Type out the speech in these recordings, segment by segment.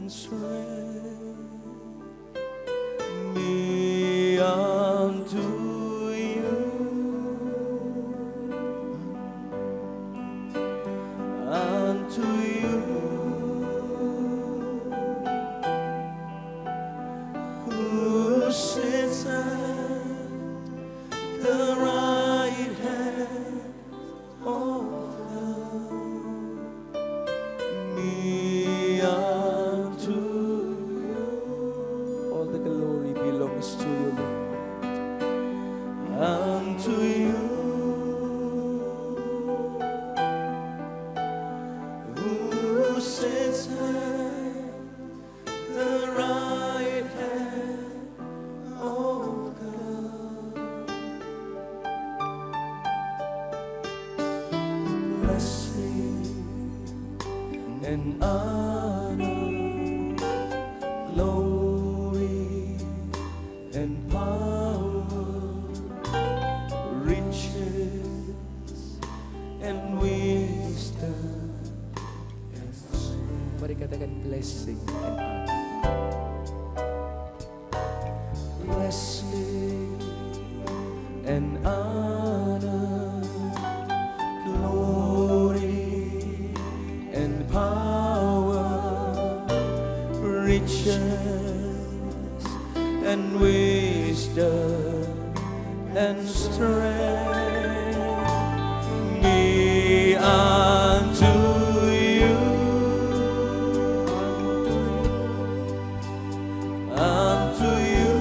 and strength. Me unto you, unto you, who sits at the right hand of God. Me unto you, all the glory belongs to you, Lord. Unto you, who sits at the right hand of God. Blessing and honor, glory and power, riches and wisdom. Mari katakan blessing and honor. Blessing and honor, glory and power, riches and wisdom and strength. Me unto you, unto you,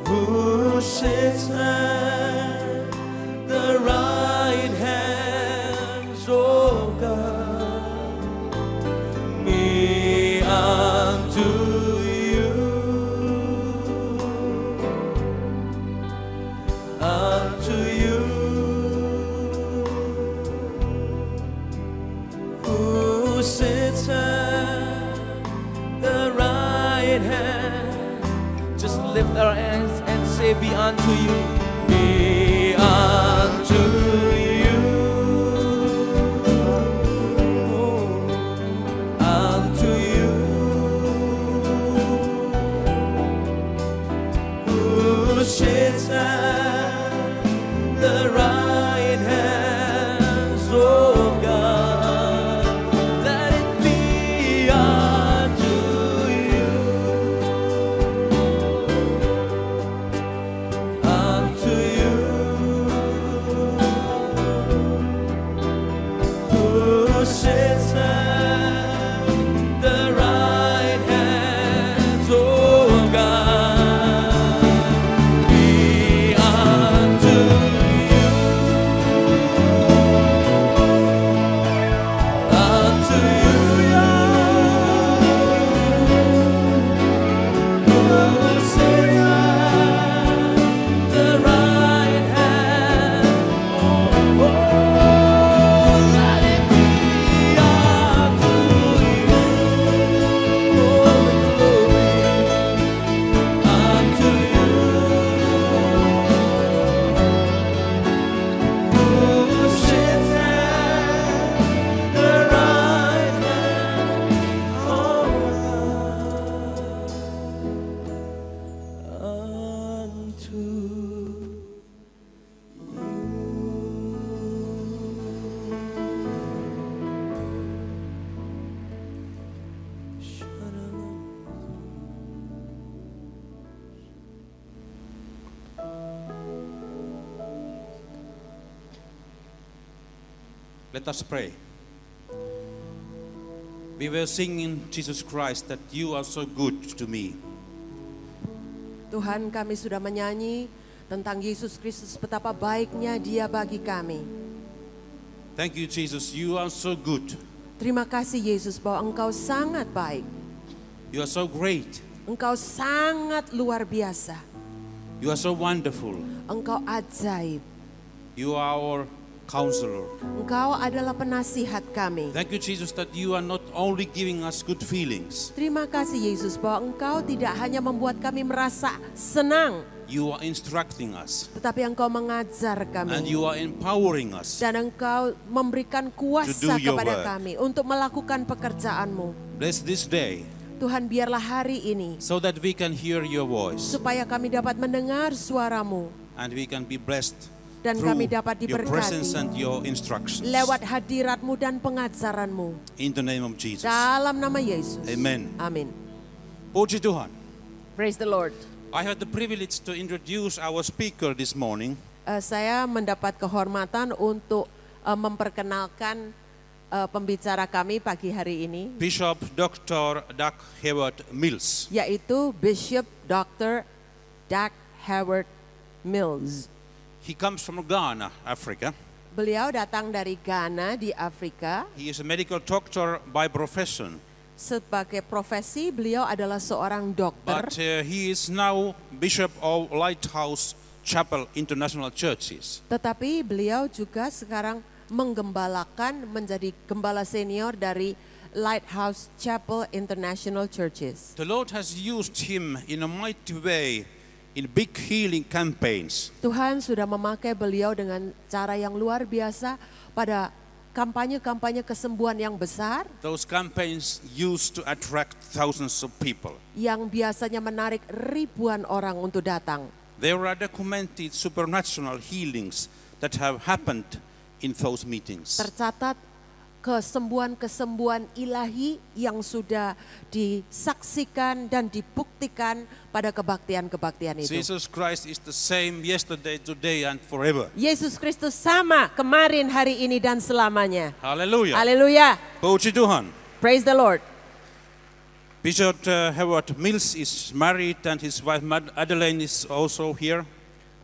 who sits at the right hands of God. Me unto you, unto you, who sits at the right hand. Just lift our hands and say, be unto you, be unto you, unto you, who sits at the right hands of God. Let it be unto you, unto you, who sits at the right hands of God. Be unto you, unto you, who sits at the right hand. Oh, let it be unto you, all the glory unto you, who sits at the right hand of God. Unto Let us pray. We were singing Jesus Christ that you are so good to me. Tuhan, kami sudah menyanyi tentang Yesus Kristus betapa baiknya Dia bagi kami. Thank you, Jesus. You are so good. Terima kasih Yesus bahwa Engkau sangat baik. You are so great. Engkau sangat luar biasa. You are so wonderful. Engkau ajaib. You are our counselor. Engkau adalah penasihat kami. Thank you, Jesus, that you are not only giving us good feelings. Terima kasih Yesus bahwa Engkau tidak hanya membuat kami merasa senang. You are instructing us tetapi Engkau mengajar and kami. you are empowering us. Dan Engkau memberikan To kuasa do your kepada work. kami untuk melakukan pekerjaan-Mu. Bless this day Tuhan, biarlah hari ini so that we can hear your voice supaya kami dapat mendengar suara-Mu and we can be blessed dan through kami dapat your presence diberkati and your instructions. lewat hadirat-Mu dan pengajaran-Mu. In the name of Jesus. Dalam nama Yesus. Amen. Amin. Puji Tuhan. Praise the Lord. I had the privilege to introduce our speaker this morning. Saya mendapat kehormatan untuk memperkenalkan pembicara kami pagi hari ini, Bishop Dr. Doug Heward Mills. yaitu Bishop Dr. Doug Heward Mills. He comes from Ghana, Africa. Beliau datang dari Ghana di Afrika. He is a medical doctor by profession, Sebagai profesi beliau adalah seorang dokter, but he is now Bishop of Lighthouse Chapel International Churches. tetapi beliau juga sekarang menggembalakan menjadi gembala senior dari Lighthouse Chapel International Churches. The Lord has used him in a mighty way in big healing campaigns. Tuhan sudah memakai beliau dengan cara yang luar biasa pada kampanye-kampanye kesembuhan yang besar Those campaigns used to attract thousands of people. yang biasanya menarik ribuan orang untuk datang. There are documented supernatural healings that have happened in those meetings. Tercatat kesembuhan-kesembuhan ilahi yang sudah disaksikan dan dibuktikan pada kebaktian-kebaktian itu. Jesus Christ is the same yesterday, today and forever. Yesus Kristus sama kemarin, hari ini dan selamanya. Hallelujah. Haleluya. Puji Tuhan. Praise the Lord. Bishop Heward Mills is married and his wife Adeline is also here.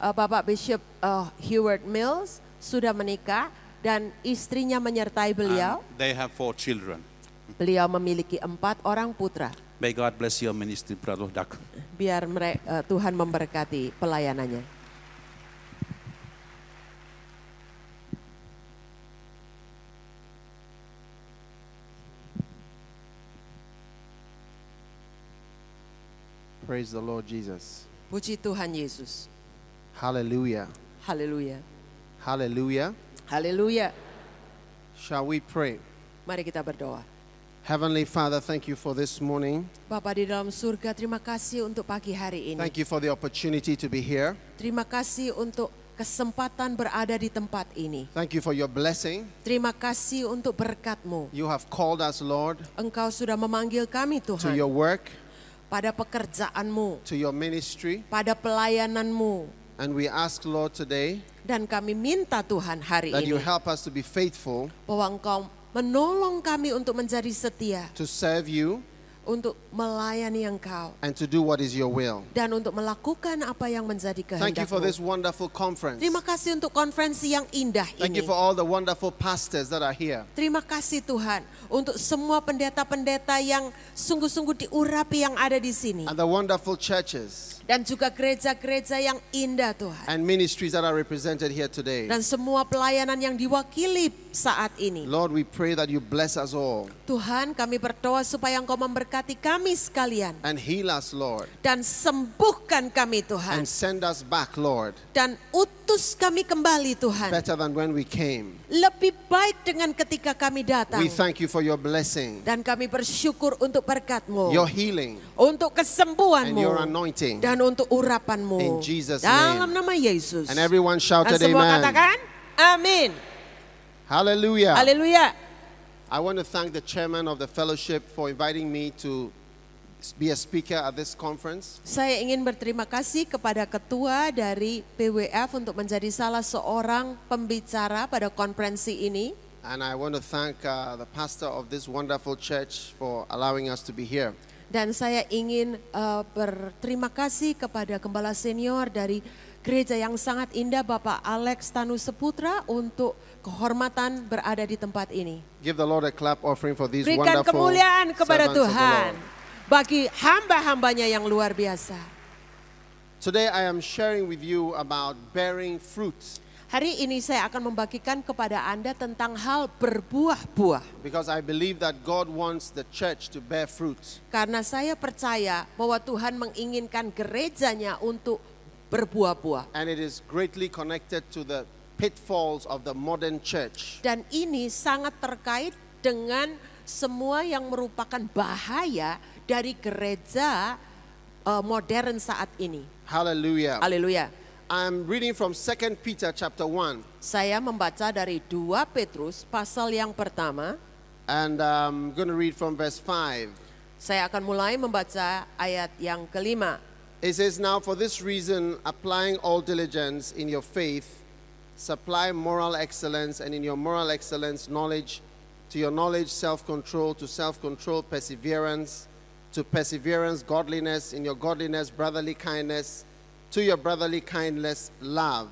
Bapak Bishop Heward Mills sudah menikah dan istrinya menyertai beliau. And they have 4 children. Beliau memiliki 4 orang putra. May God bless your ministry, Brother Doug. Biar Tuhan memberkati pelayanannya. Praise the Lord Jesus. Puji Tuhan Yesus. Hallelujah. Haleluya. Hallelujah. Haleluya. Shall we pray? Mari kita berdoa. Heavenly Father, thank you for this morning. Bapa di dalam surga, terima kasih untuk pagi hari ini. Thank you for the opportunity to be here. Terima kasih untuk kesempatan berada di tempat ini. Thank you for your blessing. Terima kasih untuk berkat-Mu. You have called us, Lord, Engkau sudah memanggil kami to Tuhan, your work, pada pekerjaan-Mu, to your ministry. pada pelayanan-Mu. And we ask, Lord, today Dan kami minta Tuhan hari that you ini help us to be faithful, bahwa Engkau menolong kami untuk menjadi setia, to serve you, untuk melayani Engkau, and to do what is your will. dan untuk melakukan apa yang menjadi Thank you for this kehendak-Mu. wonderful conference. Terima kasih untuk konferensi yang indah Thank you ini. for all the wonderful pastors that are here. Terima kasih Tuhan untuk semua pendeta-pendeta yang sungguh-sungguh diurapi yang ada di sini. And the wonderful churches Dan juga gereja-gereja yang indah Tuhan. and ministries that are represented here today. Dan semua pelayanan yang diwakili saat ini. Lord, we pray that you bless us all Tuhan, kami berdoa supaya Engkau memberkati kami sekalian. and heal us, Lord, Dan sembuhkan kami Tuhan. and send us back, Lord, Dan utus kami kembali Tuhan. better than when we came. Lebih baik dengan ketika kami datang. We thank you for your blessing, Dan kami bersyukur untuk berkat-Mu. your healing, Untuk and kesembuhan-Mu. your anointing. Dan untuk urapan-Mu. In Jesus' Dalam name. nama Yesus. And everyone Dan shouted semua amen. katakan, amin. Hallelujah. Haleluya. I want to thank the chairman of the fellowship for inviting me to be a speaker at this conference. Saya ingin berterima kasih kepada ketua dari PWF untuk menjadi salah seorang pembicara pada konferensi ini. And I want to thank the pastor of this wonderful church for allowing us to be here. Dan saya ingin berterima kasih kepada gembala senior dari gereja yang sangat indah, Bapak Alex Tanu Seputra, untuk kehormatan berada di tempat ini. Give the Lord a clap offering for these Berikan wonderful kemuliaan kepada servants of the Tuhan Lord. bagi hamba-hambanya yang luar biasa. Today I am sharing with you about bearing fruit, Hari ini saya akan membagikan kepada Anda tentang hal berbuah-buah. because I believe that God wants the church to bear fruit. Karena saya percaya bahwa Tuhan menginginkan gerejanya untuk berbuah-buah. And it is greatly connected to the pitfalls of the modern church. Dan ini sangat terkait dengan semua yang merupakan bahaya dari gereja modern saat ini. Hallelujah. Haleluya. I'm reading from 2 Peter chapter 1. Saya membaca dari 2 Petrus pasal yang pertama. And I'm going to read from verse 5. Saya akan mulai membaca ayat yang kelima. It says, "Now for this reason, applying all diligence in your faith, supply moral excellence, and in your moral excellence, knowledge, to your knowledge, self-control, to self-control, perseverance, to perseverance, godliness, in your godliness, brotherly kindness, to your brotherly kindness, love.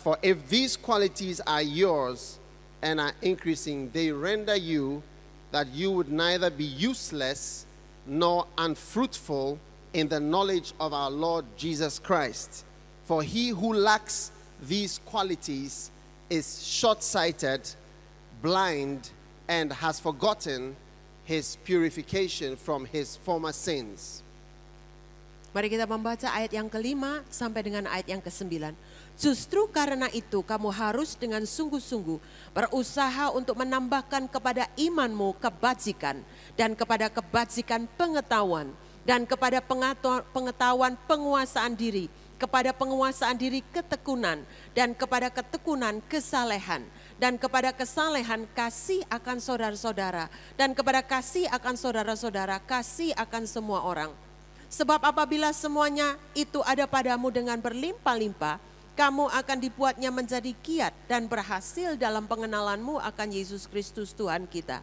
For if these qualities are yours and are increasing, they render you that you would neither be useless nor unfruitful in the knowledge of our Lord Jesus Christ. For he who lacks these qualities is short-sighted, blind, and has forgotten his purification from his former sins." Mari kita membaca ayat yang kelima sampai dengan ayat yang ke-9. Justru karena itu kamu harus dengan sungguh-sungguh berusaha untuk menambahkan kepada imanmu kebajikan, dan kepada kebajikan pengetahuan, dan kepada pengetahuan penguasaan diri, kepada penguasaan diri ketekunan, dan kepada ketekunan kesalehan, dan kepada kesalehan kasih akan saudara-saudara, dan kepada kasih akan saudara-saudara kasih akan semua orang. Sebab apabila semuanya itu ada padamu dengan berlimpah-limpah, kamu akan dibuatnya menjadi kiat dan berhasil dalam pengenalanmu akan Yesus Kristus Tuhan kita.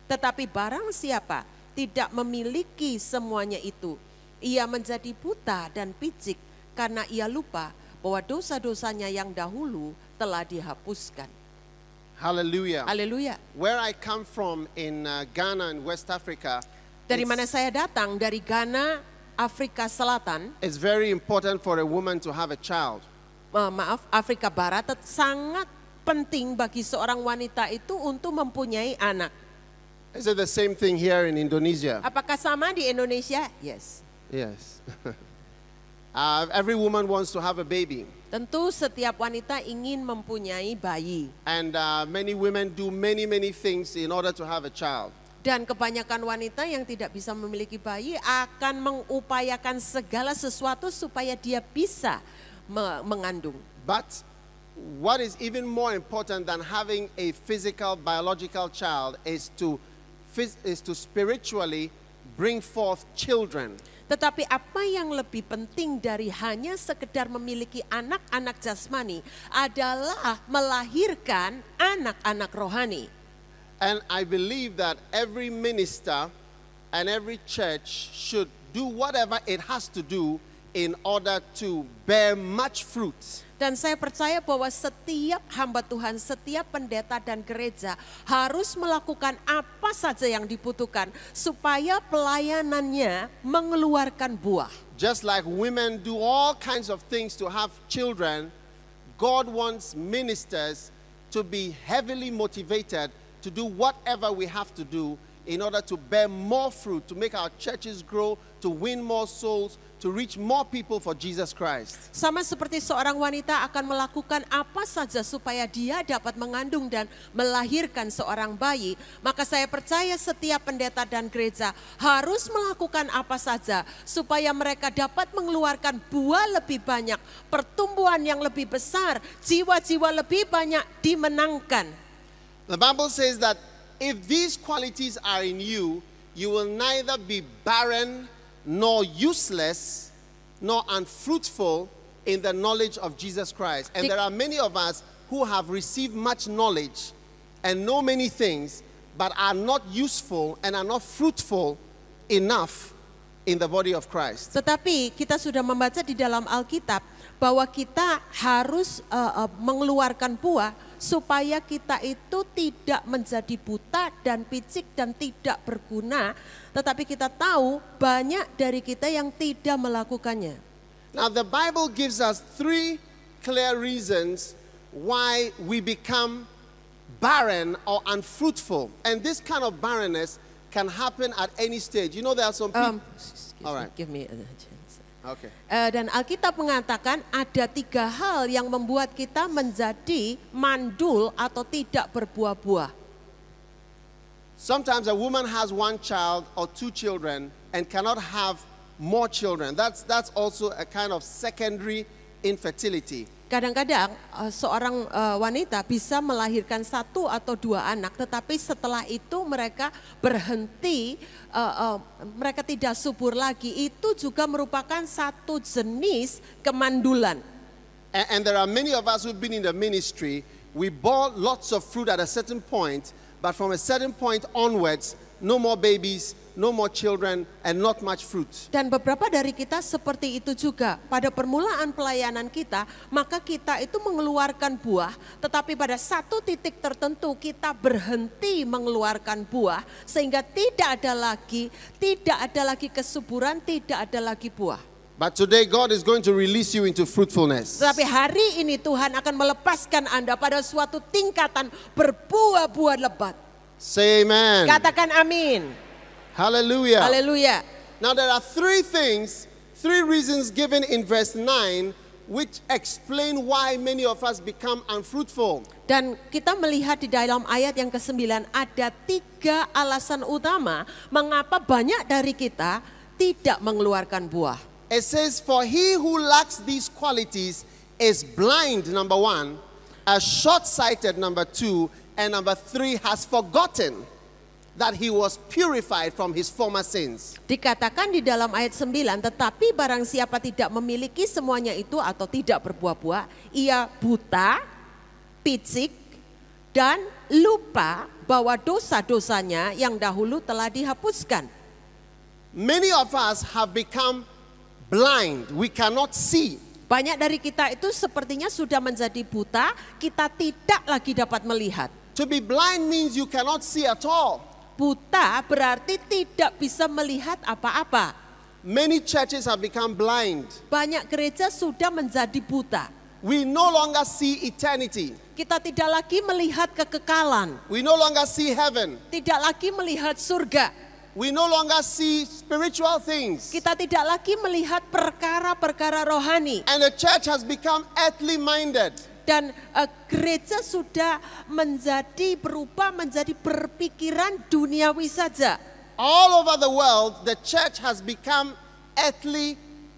Tetapi barang siapa tidak memiliki semuanya itu, ia menjadi buta dan picik karena ia lupa bahwa dosa-dosanya yang dahulu telah dihapuskan. Hallelujah. Haleluya. Where I come from in Ghana and West Africa, Dari mana saya datang, dari Ghana, Afrika Selatan, it's very important for a woman to have a child. Afrika Barat, sangat penting bagi seorang wanita itu untuk mempunyai anak. Is it the same thing here in Indonesia? Apakah sama di Indonesia? Yes. Yes. Every woman wants to have a baby. Tentu setiap wanita ingin mempunyai bayi. And many women do many things in order to have a child. Dan kebanyakan wanita yang tidak bisa memiliki bayi akan mengupayakan segala sesuatu supaya dia bisa mengandung. But what is even more important than having a physical, biological child is to spiritually bring forth children. Tetapi apa yang lebih penting dari hanya sekedar memiliki anak-anak jasmani adalah melahirkan anak-anak rohani. And I believe that every minister and every church should do whatever it has to do in order to bear much fruit. Dan saya percaya bahwa setiap hamba Tuhan, setiap pendeta dan gereja harus melakukan apa saja yang dibutuhkan supaya pelayanannya mengeluarkan buah. Just like women do all kinds of things to have children, God wants ministers to be heavily motivated to do whatever we have to do in order to bear more fruit, to make our churches grow, to win more souls, to reach more people for Jesus Christ. Sama seperti seorang wanita akan melakukan apa saja supaya dia dapat mengandung dan melahirkan seorang bayi, maka saya percaya setiap pendeta dan gereja harus melakukan apa saja supaya mereka dapat mengeluarkan buah lebih banyak, pertumbuhan yang lebih besar, jiwa-jiwa lebih banyak dimenangkan. The Bible says that if these qualities are in you, you will neither be barren nor useless nor unfruitful in the knowledge of Jesus Christ. And there are many of us who have received much knowledge and know many things, but are not useful and are not fruitful enough in the body of Christ. Tetapi kita sudah membaca di dalam Alkitab bahwa kita harus mengeluarkan buah supaya kita itu tidak menjadi buta dan picik dan tidak berguna. Tetapi kita tahu banyak dari kita yang tidak melakukannya. Now the Bible gives us 3 clear reasons why we become barren or unfruitful. And this kind of barrenness can happen at any stage. You know, there are some people... All right. Give me a chance. Okay. Dan Alkitab mengatakan ada 3 hal yang membuat kita menjadi mandul atau tidak berbuah-buah. Sometimes a woman has 1 child or 2 children and cannot have more children. That's also a kind of secondary infertility. Kadang-kadang seorang wanita bisa melahirkan 1 atau 2 anak, tetapi setelah itu mereka berhenti, mereka tidak subur lagi. Itu juga merupakan satu jenis kemandulan. And there are many of us who've been in the ministry. We bore lots of fruit at a certain point, but from a certain point onwards, no more babies, no more children, and not much fruit. Dan beberapa dari kita seperti itu juga. Pada permulaan pelayanan kita, maka kita itu mengeluarkan buah, tetapi pada satu titik tertentu kita berhenti mengeluarkan buah, sehingga tidak ada lagi kesuburan, tidak ada lagi buah. But today God is going to release you into fruitfulness. Tetapi hari ini Tuhan akan melepaskan Anda pada suatu tingkatan berbuah-buah lebat. Say amen. Katakan amin. Hallelujah. Haleluya. Now there are 3 reasons given in verse 9 which explain why many of us become unfruitful. Dan kita melihat di dalam ayat yang ke-9 ada 3 alasan utama mengapa banyak dari kita tidak mengeluarkan buah. It says, for he who lacks these qualities is blind, number 1, short-sighted, number 2, and number 3, has forgotten that he was purified from his former sins. Dikatakan di dalam ayat 9, tetapi barang siapa tidak memiliki semuanya itu atau tidak berbuah-buah, ia buta, picik, dan lupa bahwa dosa-dosanya yang dahulu telah dihapuskan. Many of us have become blind. We cannot see. Banyak dari kita itu sepertinya sudah menjadi buta, kita tidak lagi dapat melihat. To be blind means you cannot see at all. Buta berarti tidak bisa melihat apa-apa. Many churches have become blind. Banyak gereja sudah menjadi buta. We no longer see eternity. Kita tidak lagi melihat kekekalan. We no longer see heaven. Tidak lagi melihat surga. We no longer see spiritual things. Kita tidak lagi melihat perkara-perkara rohani. And the church has become earthly minded. Dan gereja sudah berubah menjadi berpikiran duniawi saja. All over the world, the church has become earthly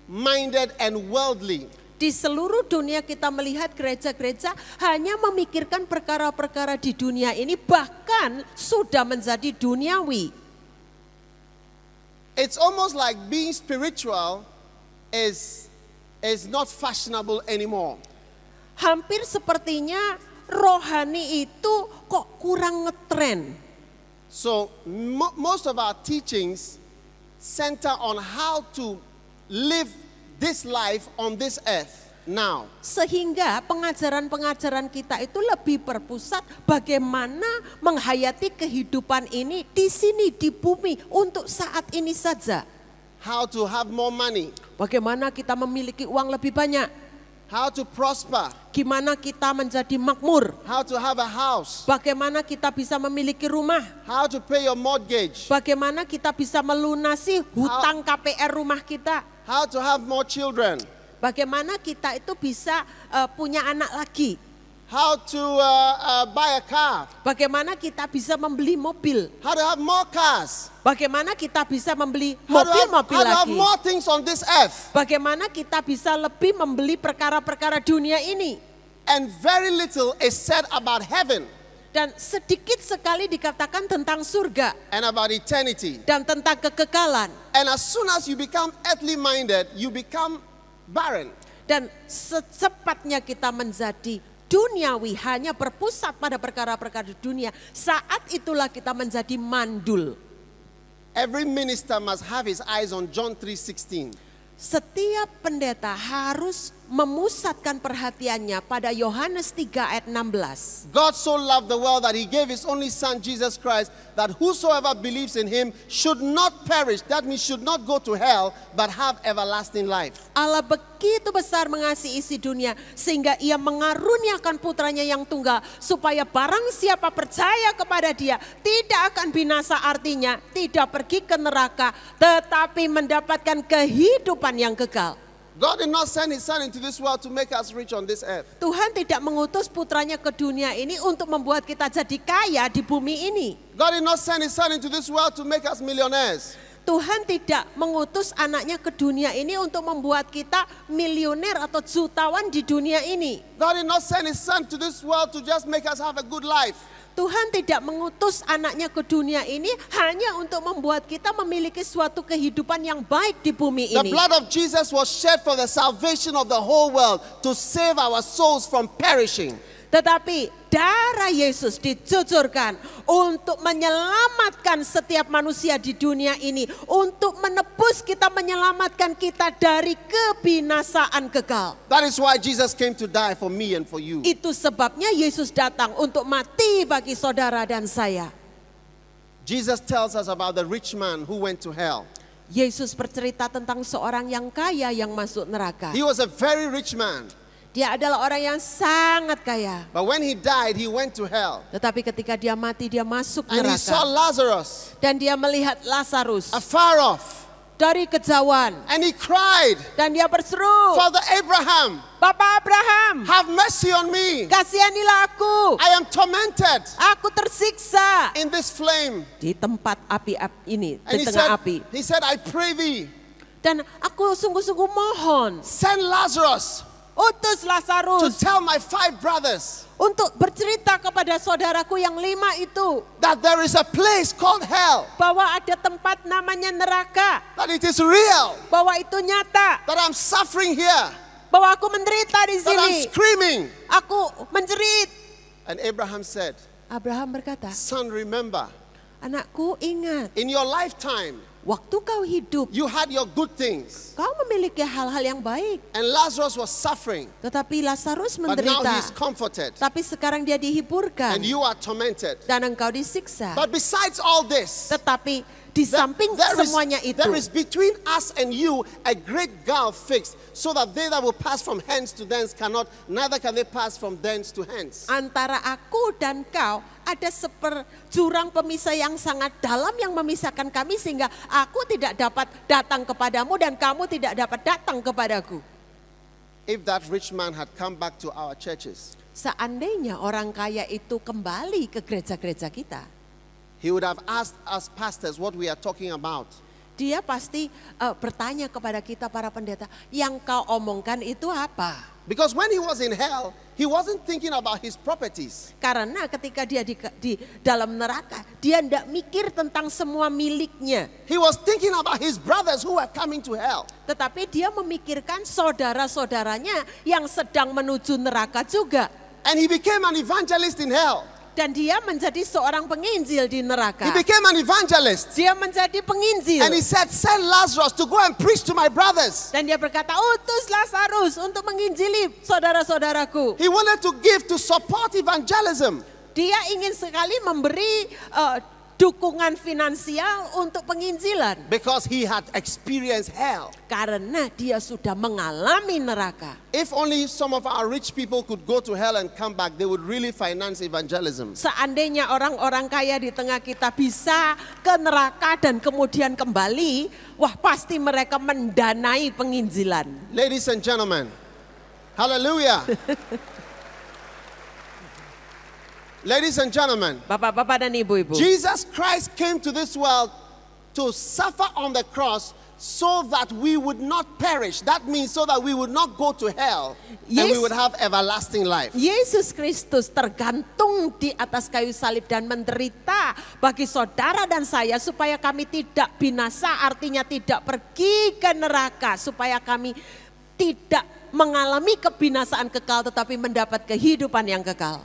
minded and worldly. Di seluruh dunia kita melihat gereja-gereja hanya memikirkan perkara-perkara di dunia ini, bahkan sudah menjadi duniawi. It's almost like being spiritual is not fashionable anymore. Hampir sepertinya rohani itu kok kurang ngetren. So most of our teachings center on how to live this life on this earth now. Sehingga pengajaran-pengajaran kita itu lebih berpusat bagaimana menghayati kehidupan ini di sini di bumi untuk saat ini saja. How to have more money. Bagaimana kita memiliki uang lebih banyak. How to prosper. Gimana kita menjadi makmur. How to have a house. Bagaimana kita bisa memiliki rumah. How to pay your mortgage. Bagaimana kita bisa melunasi hutang KPR rumah kita. How to have more children. Bagaimana kita itu bisa punya anak lagi. How to buy a car. Bagaimana kita bisa membeli mobil. How to have more cars. Bagaimana kita bisa membeli How mobil-mobil to have lagi. more things on this earth. Bagaimana kita bisa lebih membeli perkara-perkara dunia ini. And very little is said about heaven. Dan sedikit sekali dikatakan tentang surga. And about eternity. Dan tentang kekekalan. And as soon as you become earthly minded, you become barren. Dan secepatnya kita menjadi duniawi, hanya berpusat pada perkara-perkara dunia, saat itulah kita menjadi mandul. Every minister must have his eyes on John 3:16. Setiap pendeta harus memusatkan perhatiannya pada Yohanes 3 ayat 16. God so loved the world that he gave his only son Jesus Christ, that whosoever believes in him should not perish, that means should not go to hell, but have everlasting life. Allah begitu besar mengasihi isi dunia sehingga ia mengaruniakan putranya yang tunggal supaya barang siapa percaya kepada dia tidak akan binasa, artinya tidak pergi ke neraka tetapi mendapatkan kehidupan yang kekal. God did not send his son into this world to make us rich on this earth. Tuhan tidak mengutus putranya ke dunia ini untuk membuat kita jadi kaya di bumi ini. God did not send his son into this world to make us millionaires. Tuhan tidak mengutus anaknya ke dunia ini untuk membuat kita milioner atau jutawan di dunia ini. God did not send his son to this world to just make us have a good life. Tuhan tidak mengutus anaknya ke dunia ini hanya untuk membuat kita memiliki suatu kehidupan yang baik di bumi The ini. blood of Jesus was shed for the salvation of the whole world, to save our souls from perishing. Tetapi darah Yesus dicucurkan untuk menyelamatkan setiap manusia di dunia ini. Untuk menebus kita, menyelamatkan kita dari kebinasaan kekal. That is why Jesus came to die for me and for you. Itu sebabnya Yesus datang untuk mati bagi saudara dan saya. Jesus tells us about the rich man who went to hell. Yesus bercerita tentang seorang yang kaya yang masuk neraka. He was a very rich man, Dia adalah orang yang sangat kaya. but when he died, he went to hell. Tetapi ketika dia mati, dia masuk And he saw neraka. Lazarus Dan dia melihat Lazarus afar off. dari kejauhan. And he cried, Dan dia berseru, Father Abraham, Bapak Abraham, have mercy on me. kasihanilah aku. I am tormented Aku tersiksa in this flame. di tempat api ini, And di tengah api. he said, I pray thee, Dan aku sungguh-sungguh mohon, send Lazarus utus to Lazarus tell my 5 brothers untuk bercerita kepada saudaraku yang 5 itu. that there is a place called hell, Bahwa ada tempat namanya neraka. that it is real, Bahwa itu nyata. that I'm suffering here, Bahwa aku menderita di that I'm sini. screaming. Aku menjerit. And Abraham said, Abraham berkata, son, remember, anakku ingat, in your lifetime, waktu kau hidup, you had your good things, kau memiliki hal-hal yang baik. and Lazarus was suffering, Tetapi Lazarus but now menderita. he's comforted, Tapi sekarang dia dihiburkan. and you are tormented. Dan engkau disiksa. But besides all this, Tetapi di samping semuanya itu, there is between us and you a great gulf fixed, so that they that will pass from hence to thence cannot, neither can they pass from thence to hence. antara aku dan kau ada jurang pemisah yang sangat dalam yang memisahkan kami, sehingga aku tidak dapat datang kepadamu dan kamu tidak dapat datang kepadaku. If that rich man had come back to our churches, Seandainya orang kaya itu kembali ke gereja-gereja kita, he would have asked us pastors what we are talking about. dia pasti bertanya kepada kita para pendeta, yang kau omongkan itu apa? Because when he was in hell, he wasn't thinking about his properties. Karena ketika dia di dalam neraka, dia tidak mikir tentang semua miliknya. He was thinking about his brothers who were coming to hell. Tetapi dia memikirkan saudara-saudaranya yang sedang menuju neraka juga. And he became an evangelist in hell. Dan dia menjadi seorang penginjil di neraka. He became an evangelist. Dia menjadi penginjil. And he said, send Lazarus to go and preach to my brothers. Dan dia berkata, utus Lazarus untuk menginjili saudara-saudaraku. He wanted to give to support evangelism. Dia ingin sekali memberi dukungan finansial untuk penginjilan. Because he had experienced hell. Karena dia sudah mengalami neraka. If only some of our rich people could go to hell and come back, they would really finance evangelism. Seandainya orang-orang kaya di tengah kita bisa ke neraka dan kemudian kembali, wah pasti mereka mendanai penginjilan. Ladies and gentlemen, hallelujah. Ladies and gentlemen, Bapak-bapak dan ibu-ibu, Jesus Christ came to this world to suffer on the cross so that we would not perish. That means so that we would not go to hell and we Yes. would have everlasting life. Yesus Kristus tergantung di atas kayu salib dan menderita bagi saudara dan saya supaya kami tidak binasa, artinya tidak pergi ke neraka, supaya kami tidak mengalami kebinasaan kekal tetapi mendapat kehidupan yang kekal.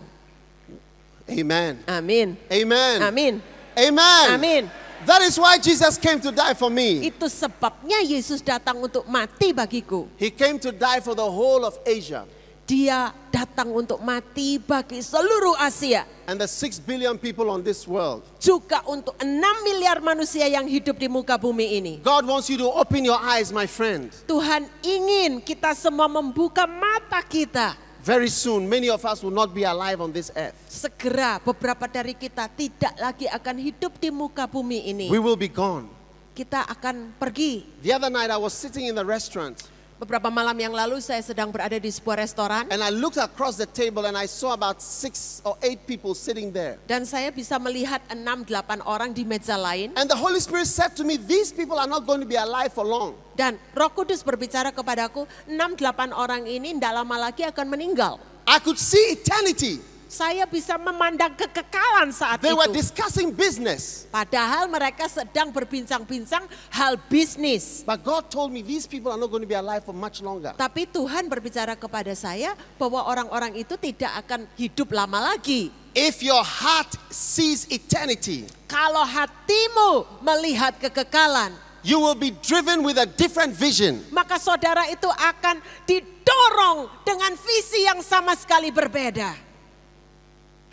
Amen. Amin. Amen. Amin. Amen. Amin. That is why Jesus came to die for me. Itu sebabnya Yesus datang untuk mati bagiku. He came to die for the whole of Asia Dia datang untuk mati bagi seluruh Asia. and the 6 billion people on this world. Juga untuk 6 miliar manusia yang hidup di muka bumi ini. God wants you to open your eyes, my friend. Tuhan ingin kita semua membuka mata kita. Very soon, many of us will not be alive on this earth. Segera beberapa dari kita tidak lagi akan hidup di muka bumi ini. We will be gone. Kita akan pergi. The other night, I was sitting in the restaurant Beberapa malam yang lalu saya sedang berada di sebuah restoran. and I looked across the table and I saw about 6 or 8 people sitting there. Dan saya bisa melihat 6-8 orang di meja lain. And the Holy Spirit said to me, these people are not going to be alive for long. Dan Roh Kudus berbicara kepadaku, 6-8 orang ini tidak lama lagi akan meninggal. I could see eternity. Saya bisa memandang kekekalan saat They were itu. discussing business. Padahal mereka sedang berbincang-bincang hal bisnis. But God told me these people are not going to be alive for much longer. Tapi Tuhan berbicara kepada saya bahwa orang-orang itu tidak akan hidup lama lagi. If your heart sees eternity, Kalau hatimu melihat kekekalan, you will be driven with a different vision. maka saudara itu akan didorong dengan visi yang sama sekali berbeda.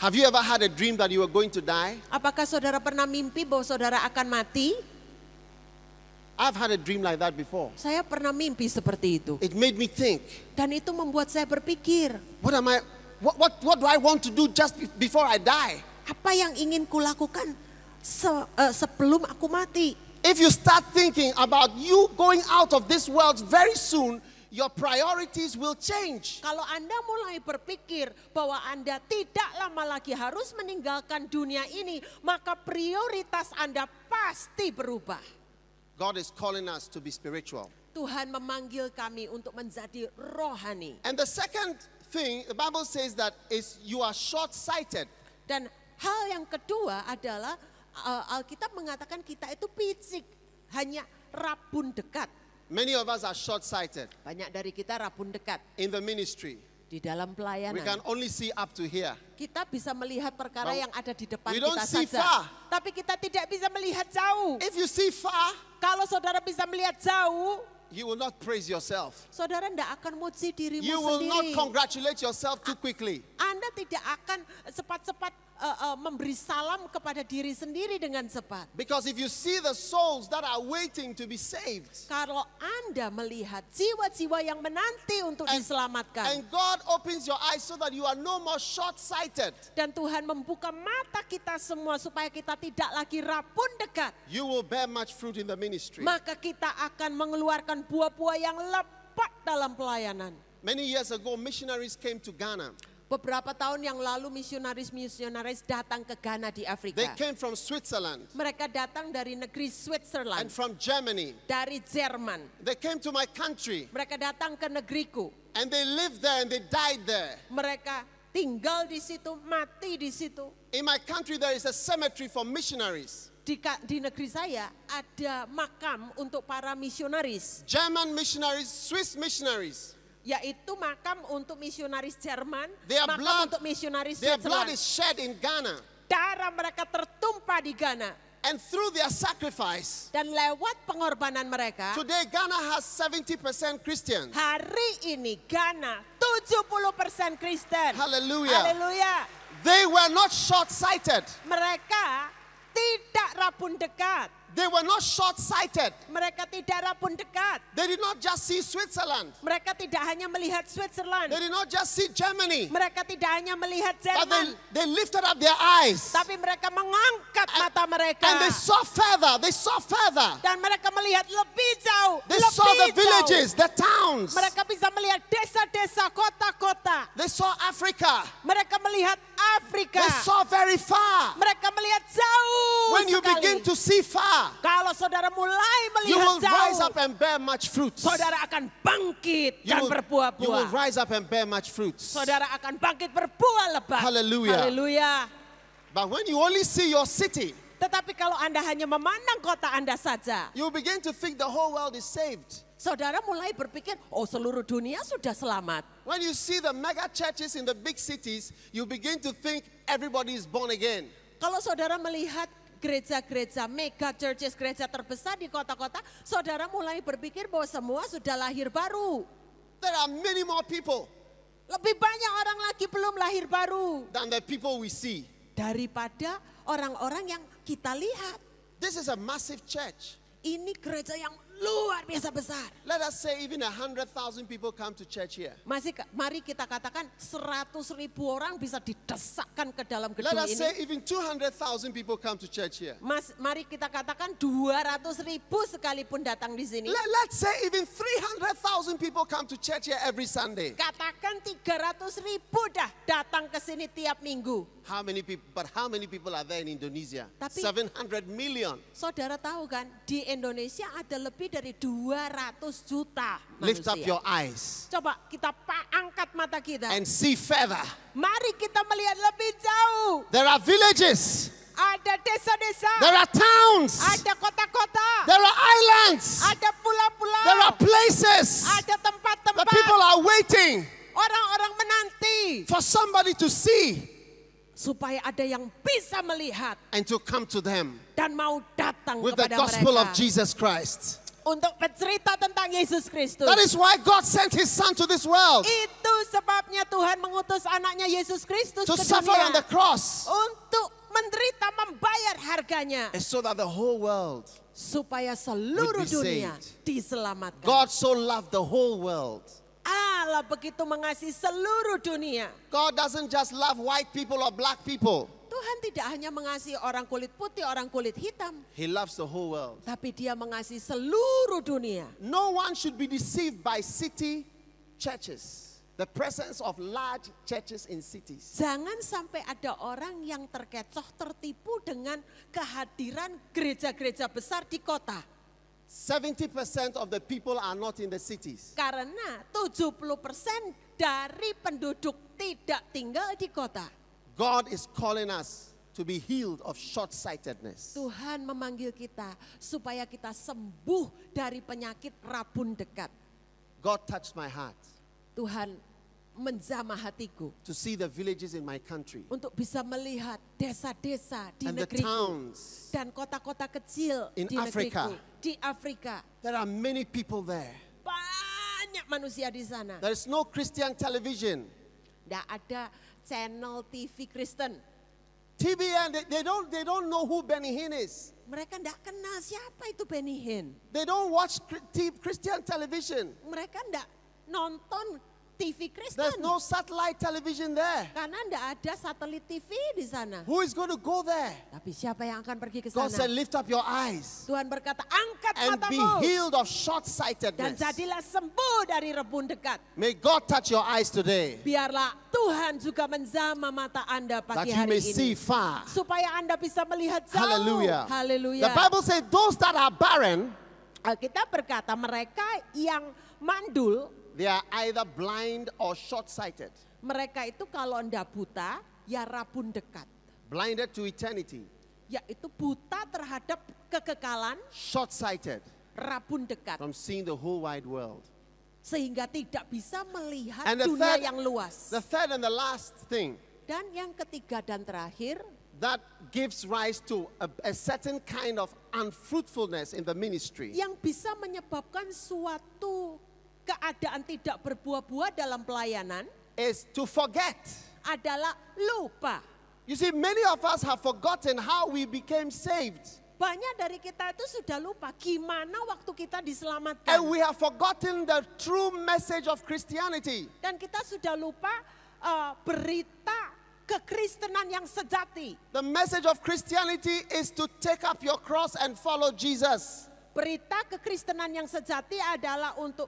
Have you ever had a dream that you were going to die? Apakah saudara pernah mimpi bahwa saudara akan mati? I've had a dream like that before. Saya pernah mimpi seperti itu. It made me think, Dan itu membuat saya berpikir, what do I want to do just before I die? apa yang ingin kulakukan sebelum aku mati? If you start thinking about you going out of this world very soon, your priorities will change. Kalau Anda mulai berpikir bahwa Anda tidak lama lagi harus meninggalkan dunia ini, maka prioritas Anda pasti berubah. God is calling us to be spiritual. Tuhan memanggil kami untuk menjadi rohani. And the second thing, the Bible says that is you are short-sighted. Dan hal yang kedua adalah Alkitab mengatakan kita itu picik, hanya rabun dekat. Many of us are short-sighted Banyak dari kita rabun dekat in the ministry. di dalam We can pelayanan. only see up to here. Kita bisa melihat perkara But yang ada di depan we don't kita see saja. far. Tapi kita tidak bisa melihat jauh. If you see far, Kalau saudara bisa melihat jauh, you will not praise yourself. saudara tidak akan muji dirimu You will not sendiri. congratulate yourself too quickly. Anda tidak akan cepat-cepat memberi salam kepada diri sendiri dengan cepat. Because if you see the souls that are waiting to be saved, Kalau Anda melihat jiwa-jiwa yang menanti untuk diselamatkan. and God opens your eyes so that you are no more short-sighted, Dan Tuhan membuka mata kita semua supaya kita tidak lagi rabun dekat. you will bear much fruit in the ministry. Maka kita akan mengeluarkan buah-buah yang lebat dalam pelayanan. Many years ago, missionaries came to Ghana. Beberapa tahun yang lalu misionaris datang ke Ghana di They Afrika. came from Switzerland Mereka datang dari negeri and Switzerland, from Germany. dari Jerman. They came to my country Mereka datang ke negeriku. and they lived there and they died there. Mereka tinggal di situ, mati di situ. In my country, there is a cemetery for missionaries. Di negeri saya ada makam untuk para misionaris, German missionaries, Swiss missionaries. yaitu makam untuk misionaris Jerman, Their makam blood- untuk misionaris Their blood Switzerland. is shed in Ghana. Darah mereka tertumpah di Ghana. And through their sacrifice, Dan lewat pengorbanan mereka, today Ghana has 70% Christians. hari ini Ghana 70% Kristen. Hallelujah. Haleluya. They were not short-sighted. Mereka tidak rabun dekat. They were not short-sighted. Mereka tidak rabun dekat. They did not just see Switzerland. Mereka tidak hanya melihat Switzerland. They did not just see Germany. Mereka tidak hanya melihat But Jerman. they lifted up their eyes. Tapi mereka mengangkat mata mereka. And they saw further. They saw further. Dan mereka melihat lebih jauh. They lebih saw the jauh. villages, the towns. Mereka bisa melihat desa-desa, kota-kota. They saw Africa. Mereka melihat Afrika. They saw very far. Mereka melihat jauh When you sekali. begin to see far, Kalau saudara mulai you will melihat rise jauh, up and bear much fruit. saudara akan bangkit dan You will berbuah-buah. rise up and bear much fruit. Saudara akan bangkit berbuah lebat. Hallelujah. Haleluya. But when you only see your city, Tetapi kalau Anda hanya memandang kota Anda saja, you begin to think the whole world is saved. saudara mulai berpikir, oh seluruh dunia sudah selamat. When you see the mega churches in the big cities, you begin to think everybody is born again. Kalau saudara melihat gereja-gereja, mega churches, gereja terbesar di kota-kota, saudara mulai berpikir bahwa semua sudah lahir baru. There are many more people Lebih banyak orang lagi belum lahir baru than the people we see. daripada orang-orang yang kita lihat. This is a massive church. Ini gereja yang luar biasa besar. Let us say even 100,000 people come to church here. Mari kita katakan 100.000 orang bisa didesakkan ke dalam Let gedung us ini. say even 200,000 people come to church here. Mari kita katakan 200.000 sekalipun datang di sini. Let's say even 300,000 people come to church here every Sunday. Katakan 300.000 dah datang ke sini tiap minggu. How many people are there in Indonesia? Tapi- 700 million. Saudara tahu kan, di Indonesia ada lebih dari 200 juta Lift up manusia. your eyes Coba kita angkat mata kita. and see further. Mari kita melihat lebih jauh. There are villages. Ada desa-desa, There are towns. ada kota-kota, There are islands. ada pulau-pulau, There are places. ada The tempat-tempat. people are waiting Orang-orang menanti for somebody to see supaya ada yang bisa melihat and to come to them dan mau datang with the kepada gospel of mereka Jesus Christ. untuk bercerita tentang Yesus Kristus. That is why God sent his son to this world Itu sebabnya Tuhan mengutus anaknya Yesus Kristus to ke suffer on the dunia cross, untuk menderita, membayar harganya so that the whole world. supaya seluruh Would be dunia saved. diselamatkan. God so loved the whole world. Allah begitu mengasihi seluruh dunia. God doesn't just love white people or black people. Tuhan tidak hanya mengasihi orang kulit putih, orang kulit hitam, He loves the whole world. tapi Dia mengasihi seluruh dunia. No one should be deceived by city churches. The presence of large churches in cities. Jangan sampai ada orang yang terkecoh, tertipu dengan kehadiran gereja-gereja besar di kota. 70% of the people are not in the cities. Karena 70% dari penduduk tidak tinggal di kota. God is calling us to be healed of short-sightedness. Tuhan memanggil kita supaya kita sembuh dari penyakit rabun dekat. God touched my heart Tuhan menjamah hatiku to see the villages in my country untuk bisa melihat desa-desa di and the negeriku towns. dan kota-kota kecil In di Africa. negeriku. Di Afrika There are many people there. banyak manusia di sana. There is no Christian television. Tidak ada channel TV Kristen. TBN, they don't know who Benny Hinn is. Mereka tidak kenal siapa itu Benny Hinn. They don't watch Christian television. Mereka tidak nonton TV There's Kristen. no satellite television there. Karena tidak ada satelit TV di sana. Who is going to go there? Tapi siapa yang akan pergi ke God said, sana? lift up your eyes Tuhan berkata, angkat and be matamu healed of dan short-sightedness. jadilah sembuh dari rebun dekat. May God touch your eyes today Biarlah Tuhan juga menjamah mata Anda that pagi you hari may see ini. far. Supaya Anda bisa melihat jauh. Hallelujah. Haleluya. The Bible says those that are barren, Alkitab berkata mereka yang mandul, they are either blind or short-sighted. mereka itu kalau ndak buta, ya rabun dekat. Blinded to eternity, Yaitu buta terhadap kekekalan, short-sighted rabun dekat. from seeing the whole wide world. Sehingga tidak bisa melihat And the dunia third- yang luas. The third and the last thing Dan yang ketiga dan terakhir, that gives rise to a certain kind of unfruitfulness in the ministry yang bisa menyebabkan suatu keadaan tidak berbuah-buah dalam pelayanan is to forget. adalah lupa. You see, many of us have forgotten how we became saved. Banyak dari kita itu sudah lupa gimana waktu kita diselamatkan. And we have forgotten the true message of Christianity. Dan kita sudah lupa berita kekristenan yang sejati. The message of Christianity is to take up your cross and follow Jesus. Berita kekristenan yang sejati adalah untuk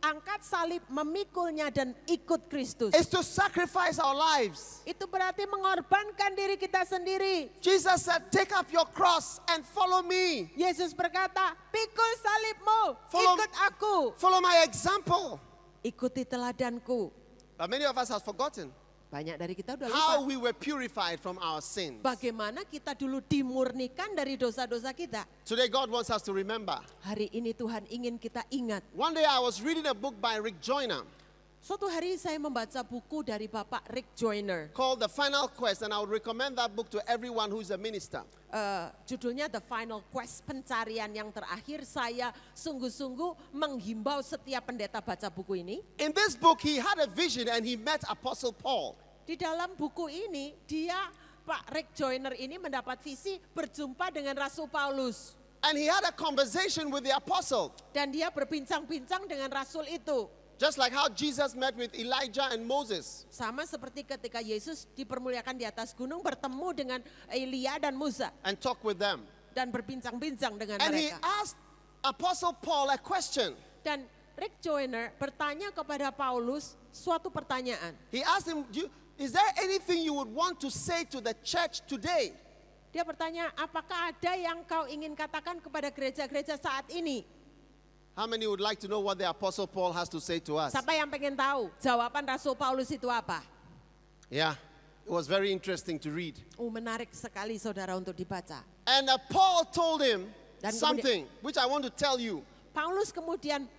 angkat salib, memikulnya dan ikut Kristus. It's to sacrifice our lives. Itu berarti mengorbankan diri kita sendiri. Jesus said, take up your cross and follow me. Yesus berkata, pikul salibmu, Follow- ikut aku. Follow my example. Ikuti teladanku. But many of us have forgotten Banyak dari kita udah how lupa we were purified from our sins. bagaimana kita dulu dimurnikan dari dosa-dosa kita. Today God wants us to remember. Hari ini Tuhan ingin kita ingat. One day I was reading a book by Rick Joyner. Suatu hari saya membaca buku dari Bapak Rick Joyner. called The Final Quest, and I would recommend that book to everyone who's a minister. Judulnya The Final Quest, pencarian yang terakhir. Saya sungguh-sungguh menghimbau setiap pendeta baca buku ini. In this book, he had a vision and he met Apostle Paul. Di dalam buku ini, Pak Rick Joyner ini mendapat visi berjumpa dengan Rasul Paulus. And he had a conversation with the apostle, Dan dia berbincang-bincang dengan Rasul itu. just like how Jesus met with Elijah and Moses. Sama seperti ketika Yesus dipermuliakan di atas gunung bertemu dengan Elia dan Musa. And talk with them. Dan berbincang-bincang dengan And he mereka. asked Apostle Paul a question. Dan Rick Joyner bertanya kepada Paulus suatu pertanyaan. He asked him, is there anything you would want to say to the church today? Dia bertanya, apakah ada yang kau ingin katakan kepada gereja-gereja saat ini? How many would like to know what the Apostle Paul has to say to us? Siapa yang pengen tahu jawaban Rasul Paulus itu apa? Yeah, it was very interesting to read. Menarik sekali saudara untuk dibaca. And Paul told him Dan something which I want to tell you. Paulus kemudian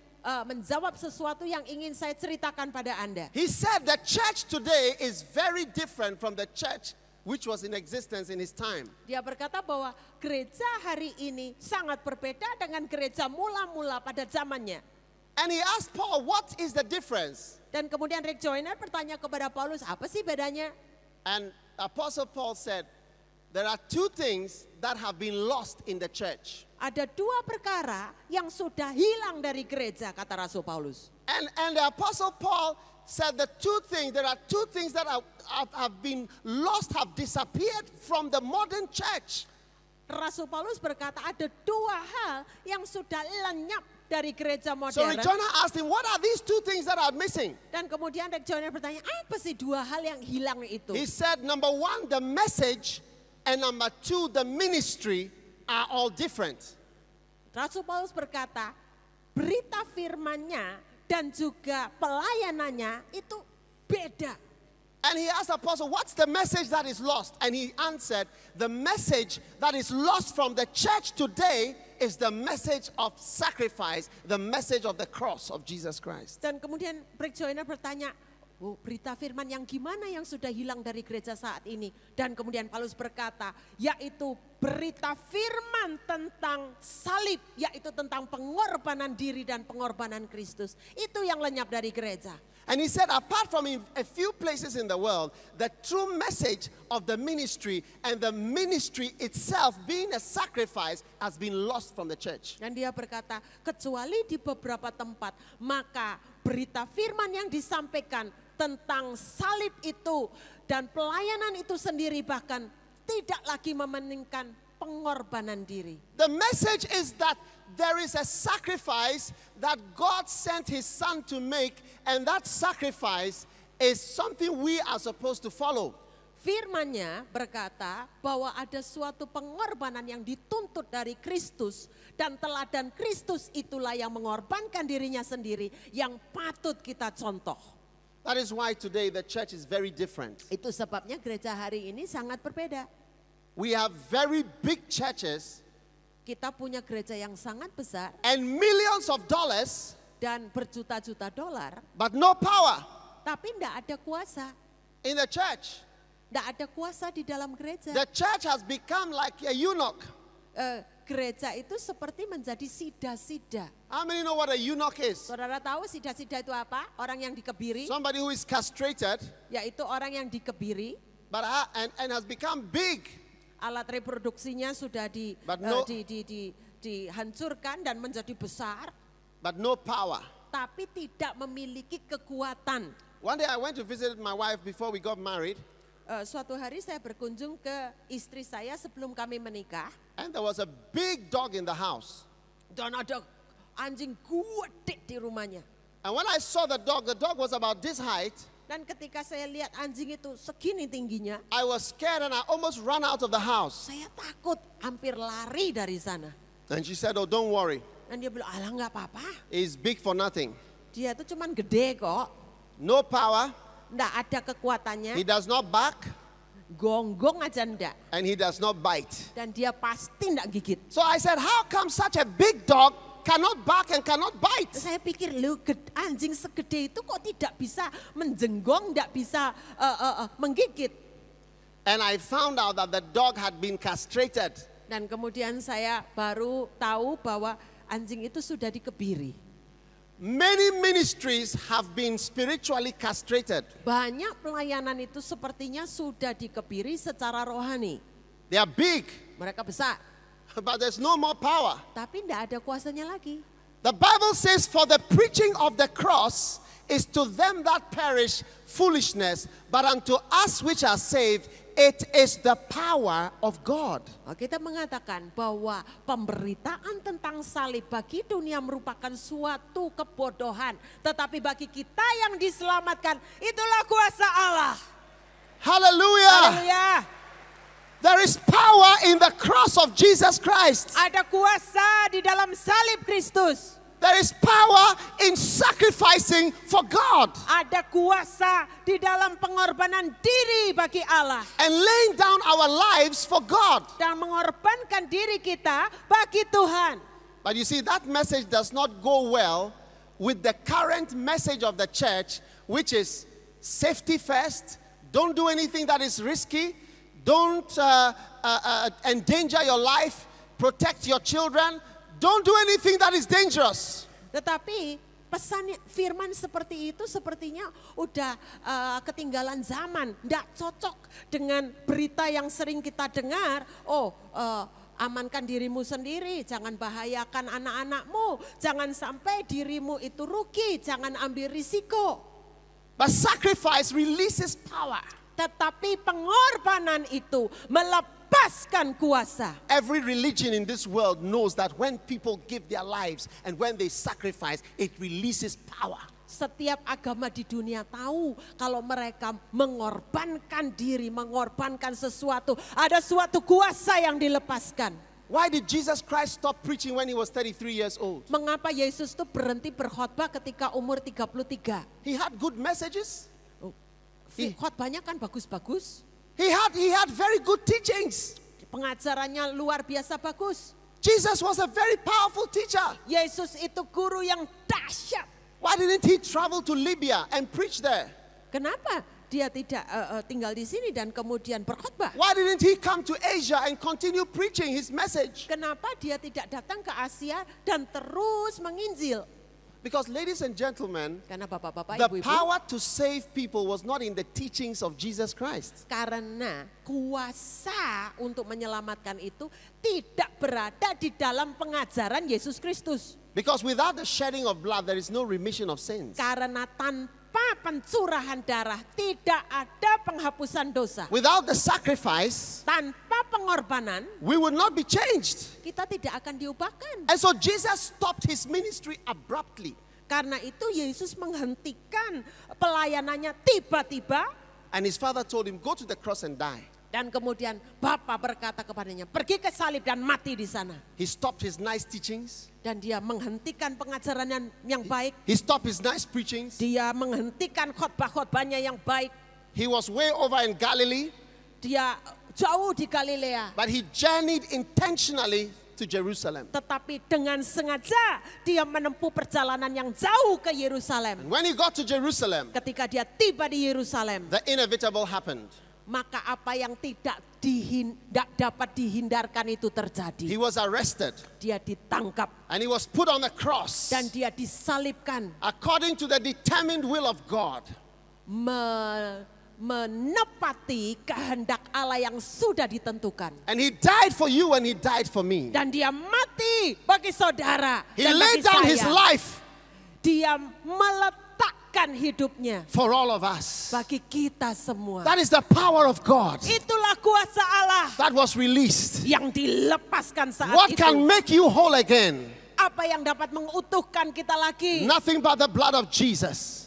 menjawab sesuatu yang ingin saya ceritakan pada Anda. He said the church today is very different from the church which was in existence in his time. Dia berkata bahwa gereja hari ini sangat berbeda dengan gereja mula-mula pada zamannya. And he asked Paul, what is the difference? Dan kemudian Rick Joyner bertanya kepada Paulus, apa sih bedanya? And Apostle Paul said, there are two things that have been lost in the church. Ada dua perkara yang sudah hilang dari gereja, kata Rasul Paulus. And the Apostle Paul said there are two things that have been lost, have disappeared from the modern church. Rasul Paulus berkata ada dua hal yang sudah lenyap dari gereja So modern. Rick Joyner asked him, what are these two things that are missing? Dan kemudian Rick Joyner bertanya, apa sih dua hal yang hilang itu? He said, number one, the message, and number two, the ministry are all different. Rasul Paulus berkata, berita firman-Nya dan juga pelayanannya itu beda. And he asked the apostle, what's the message that is lost? And he answered, the message that is lost from the church today is the message of sacrifice, the message of the cross of Jesus Christ. Dan kemudian Rick Joyner bertanya, berita firman yang gimana yang sudah hilang dari gereja saat ini? Dan kemudian Paulus berkata, yaitu berita firman tentang salib, yaitu tentang pengorbanan diri dan pengorbanan Kristus. Itu yang lenyap dari gereja. And he said, apart from in a few places in the world, the true message of the ministry and the ministry itself being a sacrifice has been lost from the church. Dan dia berkata, kecuali di beberapa tempat, maka berita firman yang disampaikan tentang salib itu dan pelayanan itu sendiri bahkan tidak lagi mementingkan pengorbanan diri. The message is that there is a sacrifice that God sent his son to make, and that sacrifice is something we are supposed to follow. Firman-Nya berkata bahwa ada suatu pengorbanan yang dituntut dari Kristus dan teladan Kristus itulah yang mengorbankan dirinya sendiri yang patut kita contoh. That is why today the church is very different. Itu sebabnya gereja hari ini sangat berbeda. We have very big churches Kita punya gereja yang sangat besar and millions of dollars, dan berjuta-juta dolar, but no power tapi tidak ada kuasa. in the church. Tidak ada kuasa di dalam gereja. The church has become like a eunuch. Gereja itu seperti menjadi sida-sida. How many know what a eunuch is? Saudara tahu sida-sida itu apa? Orang yang dikebiri, Somebody who is castrated, yaitu orang yang dikebiri. but and has become big. Alat reproduksinya sudah But no- dihancurkan dan menjadi besar, But no power. tapi tidak memiliki kekuatan. One day I went to visit my wife before we got married, Suatu hari saya berkunjung ke istri saya sebelum kami menikah, and there was a big dog in the house. dan ada anjing gede di rumahnya. And when I saw the dog was about this height. Dan ketika saya lihat anjing itu segini tingginya, I was scared and I almost ran out of the house. saya takut, hampir lari dari sana. And she said, oh, don't worry. Dan dia bilang, alah nggak apa-apa, He's big for nothing. dia itu cuman gede kok, No power. nggak ada kekuatannya, He does not bark gonggong aja ndak, and he does not bite. dan dia pasti nggak gigit. So I said, how come such a big dog cannot bark and cannot bite. Saya pikir, anjing segede itu kok tidak bisa menjenggong, tidak bisa menggigit. And I found out that the dog had been castrated. Dan kemudian saya baru tahu bahwa anjing itu sudah dikebiri. Many ministries have been spiritually castrated. Banyak pelayanan itu sepertinya sudah dikebiri secara rohani. They are big, Mereka besar, but there's no more power. tapi tidak ada kuasanya lagi. The Bible says, for the preaching of the cross is to them that perish foolishness, but unto us which are saved, it is the power of God. Kita mengatakan bahwa pemberitaan tentang salib bagi dunia merupakan suatu kebodohan. Tetapi bagi kita yang diselamatkan, itulah kuasa Allah. Hallelujah. Haleluya. There is power in the cross of Jesus Christ. Ada kuasa di dalam salib Kristus. There is power in sacrificing for God Ada kuasa di dalam pengorbanan diri bagi Allah. and laying down our lives for God. Dan mengorbankan diri kita bagi Tuhan. But you see, that message does not go well with the current message of the church, which is safety first. Don't do anything that is risky. Don't endanger your life. Protect your children. Don't do anything that is dangerous. Tetapi pesan firman seperti itu sepertinya udah ketinggalan zaman. Tidak cocok dengan berita yang sering kita dengar. Amankan dirimu sendiri, jangan bahayakan anak-anakmu. Jangan sampai dirimu itu rugi, jangan ambil risiko. But sacrifice releases power. Tetapi pengorbanan itu melepaskan kuasa. Every religion in this world knows that when people give their lives and when they sacrifice, it releases power. Setiap agama di dunia tahu kalau mereka mengorbankan diri, mengorbankan sesuatu, ada suatu kuasa yang dilepaskan. Why did Jesus Christ stop preaching when he was 33 years old? Mengapa Yesus itu berhenti berkhotbah ketika umur 33? He had good messages. Khotbahnya kan bagus-bagus. He had very good teachings. Pengajarannya luar biasa bagus. Jesus was a very powerful teacher. Yesus itu guru yang dahsyat. Why didn't he travel to Libya and preach there? Kenapa dia tidak tinggal di sini dan kemudian berkhotbah? Why didn't he come to Asia and continue preaching his message? Kenapa dia tidak datang ke Asia dan terus menginjil? Because, ladies and gentlemen, Karena bapak-bapak, the ibu-ibu, power to save people was not in the teachings of Jesus Christ. karena kuasa untuk menyelamatkan itu tidak berada di dalam pengajaran Yesus Kristus. Because without the shedding of blood, there is no remission of sins. Karena tanpa pencurahan darah tidak ada penghapusan dosa. Without the sacrifice, Tanpa pengorbanan we would not be changed. kita tidak akan diubahkan. And so Jesus stopped his ministry abruptly. Karena itu Yesus menghentikan pelayanannya tiba-tiba. And his father told him, go to the cross and die. Dan kemudian Bapa berkata kepadanya, pergi ke salib dan mati di sana. He stopped his nice teachings. Dan dia menghentikan pengajaran yang baik. He stopped his nice preachings. Dia menghentikan khotbah-khotbahnya yang baik. He was way over in Galilee, Dia jauh di Galilea. but he journeyed intentionally to Jerusalem. Tetapi dengan sengaja dia menempuh perjalanan yang jauh ke Yerusalem. And when he got to Jerusalem, Ketika dia tiba di Yerusalem, the inevitable happened. maka apa yang tidak dapat dihindarkan itu terjadi. He was arrested Dia ditangkap and he was put on the cross dan dia disalibkan. according to the determined will of God. Menepati kehendak Allah yang sudah ditentukan. And he died for you and he died for me. Dan dia mati bagi saudara He dan laid bagi down saya. his life Dia meletakkan hidupnya for all of us. bagi kita semua. That is the power of God Itulah kuasa Allah that was released. yang dilepaskan saat What itu. can make you whole again? Apa yang dapat mengutuhkan kita lagi? Nothing but the blood of Jesus.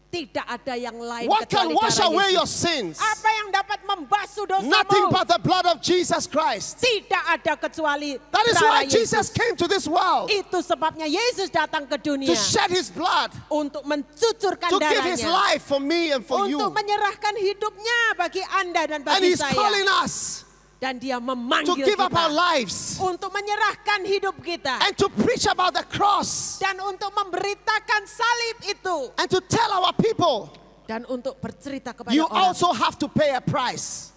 Tidak ada yang lain What can kecuali wash darah away your Yesus. sins? Apa yang dapat membasuh Nothing dosamu? but the blood of Jesus Christ. Tidak ada kecuali That is darah why Jesus Yesus. came to this world, Itu sebabnya Yesus datang ke to dunia shed his blood, untuk mencucurkan to give his darahnya, life for me and for you. untuk menyerahkan hidupnya bagi Anda dan And bagi he's saya. calling us Dan dia to memanggil give up our kita lives, untuk menyerahkan hidup kita. and to preach about the cross, Dan untuk memberitakan salib itu. and to tell our people, Dan untuk bercerita kepada you orang. also have to pay a price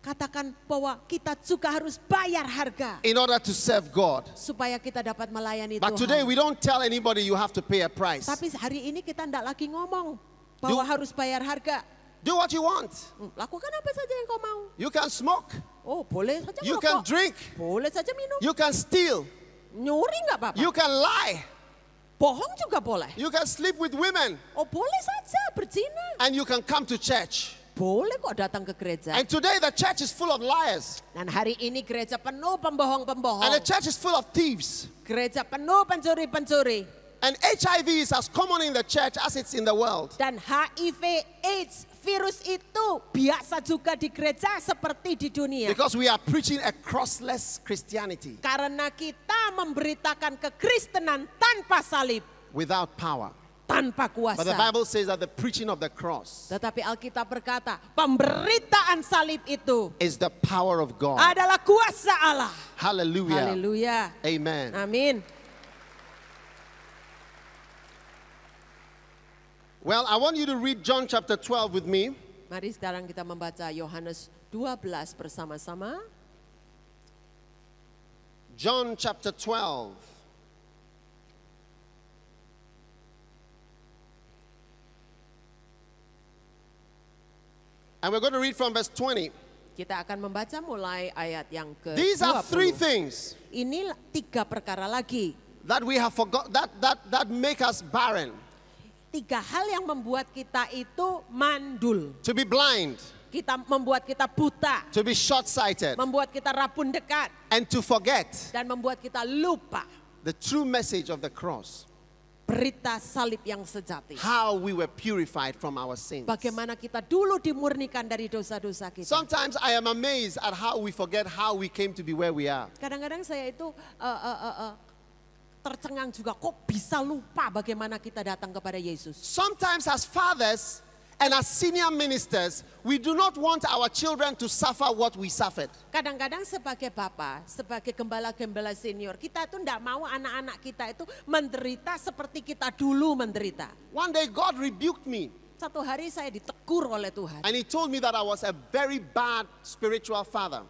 Katakan bahwa kita juga harus bayar harga. in order to serve God. Supaya kita dapat melayani But today Tuhan. we don't tell anybody you have to pay a price. Tapi hari ini kita tidak lagi ngomong bahwa harus bayar harga. Do what you want. Lakukan apa saja yang kau mau. You can smoke, Oh, boleh saja you can merokok. drink, Boleh saja minum. you can steal, Nyuri nggak apa-apa. you can lie, Bohong juga boleh. you can sleep with women, Oh, boleh saja berzina. and you can come to church. Boleh kok datang ke gereja. And today the church is full of liars, Dan hari ini gereja penuh pembohong-pembohong. and the church is full of thieves. Gereja penuh pencuri-pencuri. And HIV is as common in the church as it's in the world. Dan HIV AIDS virus itu biasa juga di gereja seperti di dunia. Because we are preaching a crossless Christianity Karena kita memberitakan kekristenan tanpa salib, without power. tanpa But the kuasa. Bible says that the preaching of the cross Tetapi Alkitab berkata, pemberitaan salib itu is the power of God. adalah kuasa Allah. Hallelujah. Haleluya. Amen. Amin. Well, I want you to read John chapter 12 with me. Mari sekarang kita membaca Yohanes 12 bersama-sama. John chapter 12. And we're going to read from verse 20. Kita akan membaca mulai ayat yang ke-20. These are three things Ini 3 perkara lagi. that we have forgot that make us barren. 3 hal yang membuat kita itu mandul. To be blind, Membuat kita buta. to be short-sighted, Membuat kita rabun dekat. and to forget Dan membuat kita lupa the true message of the cross. berita salib yang sejati. How we were purified from our sins. Bagaimana kita dulu dimurnikan dari dosa-dosa kita. Sometimes I am amazed at how we forget how we came to be where we are. Kadang-kadang saya itu tercengang juga, kok bisa lupa bagaimana kita datang kepada Yesus. Sometimes as fathers and as senior ministers, we do not want our children to suffer what we suffered. Kadang-kadang sebagai bapak, sebagai gembala-gembala senior, kita itu tidak mau anak-anak kita itu menderita seperti kita dulu menderita. One day God rebuked me Satu hari saya ditegur oleh Tuhan. and He told me that I was a very bad spiritual father.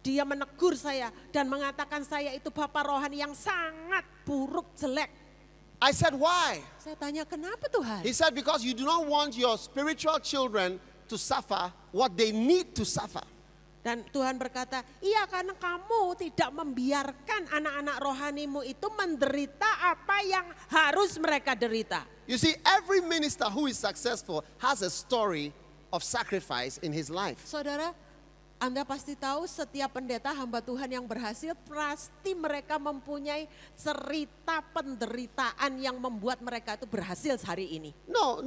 Dia menegur saya dan mengatakan saya itu bapak rohani yang sangat buruk, jelek. I said, why? Saya tanya, kenapa Tuhan? He said, because you do not want your spiritual children to suffer what they need to suffer. Dan Tuhan berkata, iya karena kamu tidak membiarkan anak-anak rohanimu itu menderita apa yang harus mereka derita. You see, every minister who is successful has a story of sacrifice in his life. Saudara, Anda pasti tahu setiap pendeta hamba Tuhan yang berhasil pasti mereka mempunyai cerita penderitaan yang membuat mereka itu berhasil hari ini. No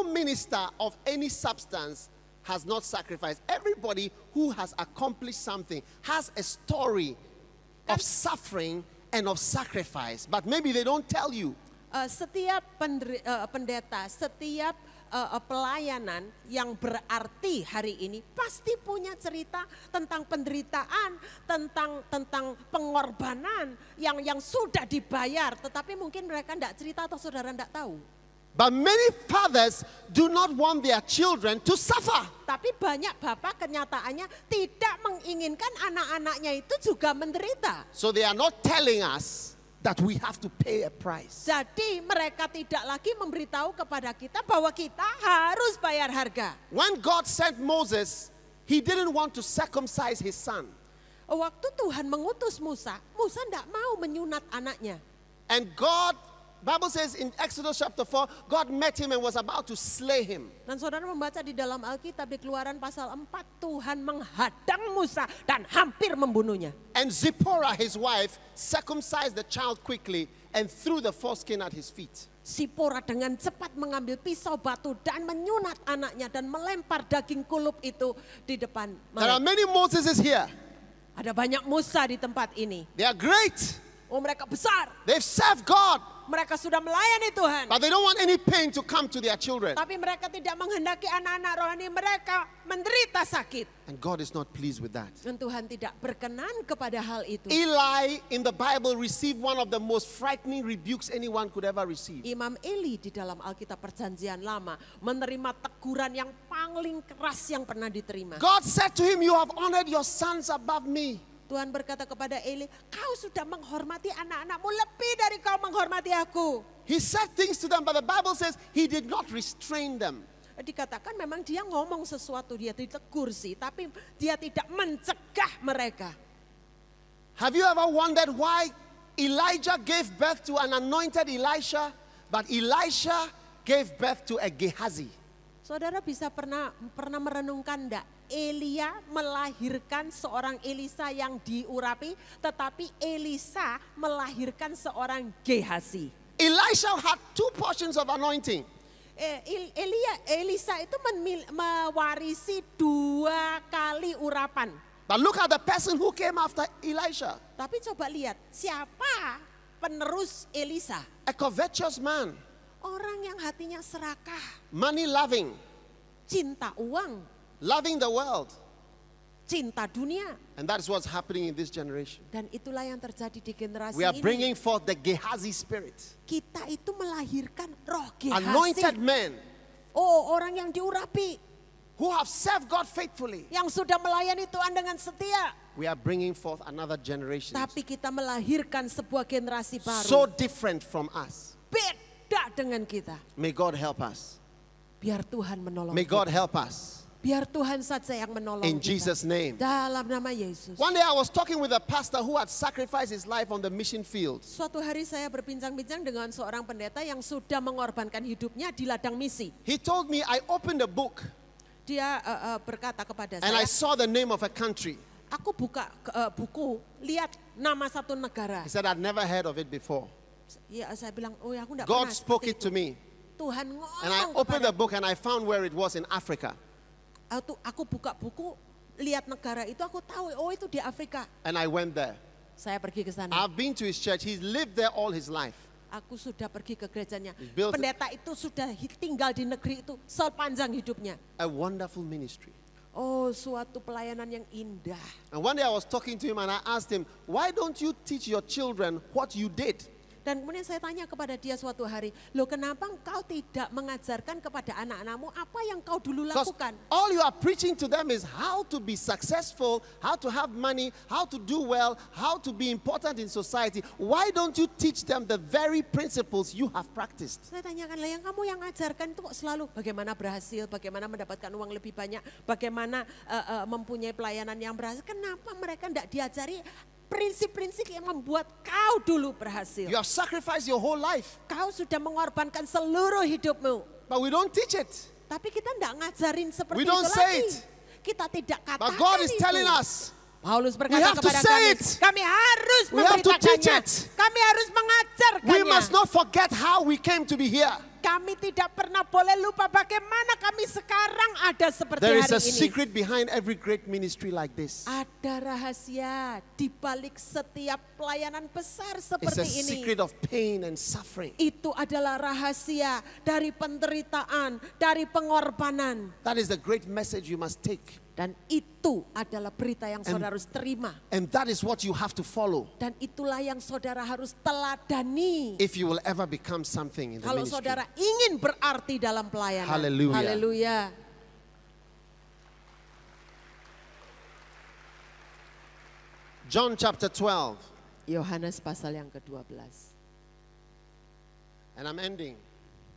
minister of any substance has not sacrificed. Everybody who has accomplished something has a story of suffering and of sacrifice, but maybe they don't tell you. Setiap pendeta, setiap pelayanan yang berarti hari ini pasti punya cerita tentang penderitaan, tentang pengorbanan yang sudah dibayar, tetapi mungkin mereka tidak cerita atau saudara tidak tahu. But many fathers do not want their children to suffer. Tapi banyak bapak kenyataannya tidak menginginkan anak-anaknya itu juga menderita. So they are not telling us that we have to pay a price. Jadi mereka tidak lagi memberitahu kepada kita bahwa kita harus bayar harga. When God sent Moses, he didn't want to circumcise his son. Waktu Tuhan mengutus Musa, Musa tidak mau menyunat anaknya. And God, Bible says in Exodus chapter 4, God met him and was about to slay him. Dan saudara membaca di dalam Alkitab di Keluaran pasal 4, Tuhan menghadang Musa dan hampir membunuhnya. And Zipporah, his wife, circumcised the child quickly and threw the foreskin at his feet. Zipporah dengan cepat mengambil pisau batu dan menyunat anaknya dan melempar daging kulup itu di depan There are mereka. many Moseses here. Ada banyak Musa di tempat ini. They are great. Oh, mereka besar. They've served God. mereka sudah melayani Tuhan. but they don't want any pain to come to their children. Tapi mereka tidak menghendaki anak-anak rohani mereka menderita sakit. And God is not pleased with that. Dan Tuhan tidak berkenan kepada hal itu. Eli in the Bible received one of the most frightening rebukes anyone could ever receive. Imam Eli di dalam Alkitab Perjanjian Lama menerima teguran yang paling keras yang pernah diterima. God said to him, "You have honored your sons above me." Tuhan berkata kepada Eli, kau sudah menghormati anak-anakmu lebih dari kau menghormati aku. He said things to them, but the Bible says he did not restrain them. Dikatakan memang dia ngomong sesuatu, dia ditegur sih, tapi dia tidak mencegah mereka. Have you ever wondered why Elijah gave birth to an anointed Elisha, but Elisha gave birth to a Gehazi? Saudara bisa pernah merenungkan enggak? Elia melahirkan seorang Elisa yang diurapi, tetapi Elisa melahirkan seorang Gehazi. Elisha had two portions of anointing. Elisa itu mewarisi 2 kali urapan. But look at the person who came after Elisha. Tapi coba lihat, siapa penerus Elisa? A covetous man, Orang yang hatinya serakah, money loving, cinta uang, loving the world. cinta dunia. And that's what's happening in this generation. Dan itulah yang terjadi di generasi We are ini. bringing forth the Gehazi spirit. Kita itu melahirkan roh Gehazi. Anointed men Oh, orang yang diurapi, who have served God faithfully. yang sudah melayani Tuhan dengan setia. We are bringing forth another generation Tapi kita melahirkan sebuah generasi baru. so different from us. Beda dengan kita. May God help us. Biar Tuhan menolong May God kita. help us. Biar Tuhan saja yang menolong In kita. Jesus' name. Dalam nama Yesus. One day I was talking with a pastor who had sacrificed his life on the mission field. Suatu hari saya berbincang-bincang dengan seorang pendeta yang sudah mengorbankan hidupnya di ladang misi. He told me, I opened a book Dia berkata kepada and I saya, saw the name of a country. aku buka buku, lihat nama satu negara. He said, I'd never heard of it before. Ya, saya bilang, oh ya aku enggak God pernah. spoke seperti it to itu. me. Tuhan And I ngomong opened the kepada book and I found where it was in Africa. aku buka buku, lihat negara itu, aku tahu, oh itu di Afrika. And I went there. Saya pergi ke sana. I've been to his church. He's lived there all his life. Aku sudah pergi ke gerejanya. built- Pendeta itu sudah tinggal di negeri itu sepanjang hidupnya. A wonderful ministry. Oh, suatu pelayanan yang indah. And one day I was talking to him and I asked him, why don't you teach your children what you did? Dan kemudian saya tanya kepada dia suatu hari, loh kenapa engkau tidak mengajarkan kepada anak-anakmu apa yang kau dulu Because lakukan? all you are preaching to them is how to be successful, how to have money, how to do well, how to be important in society. Why don't you teach them the very principles you have practiced? Saya tanyakan, lah yang kamu yang ajarkan itu kok selalu bagaimana berhasil, bagaimana mendapatkan uang lebih banyak, bagaimana mempunyai pelayanan yang berhasil. Kenapa mereka tidak diajari prinsip-prinsip yang membuat kau dulu berhasil? You have sacrificed your whole life, Kau sudah mengorbankan seluruh hidupmu. but we don't teach it. Tapi kita tidak ngajarin seperti We don't itu say lagi. it. Kita tidak katakan But God is itu. telling us, Paulus We berkata have to kepada say kami, it. kami harus We have to teach memberitakannya. it. Kami harus mengajarkannya. we must not forget how we came to be here. Kami tidak pernah boleh lupa bagaimana kami sekarang ada seperti There is hari a ini. secret behind every great ministry like this. Ada rahasia di balik setiap pelayanan besar It's seperti a ini. secret of pain and suffering. Itu adalah rahasia dari penderitaan, dari pengorbanan. That is the great message you must take. Dan itu adalah berita yang saudara harus terima. And that is what you have to follow Dan itulah yang saudara harus teladani. if you will ever become something in the Kalau ministry. saudara ingin berarti dalam pelayanan. Haleluya. Haleluya. John chapter 12, Yohanes pasal yang ke-12. and I'm ending.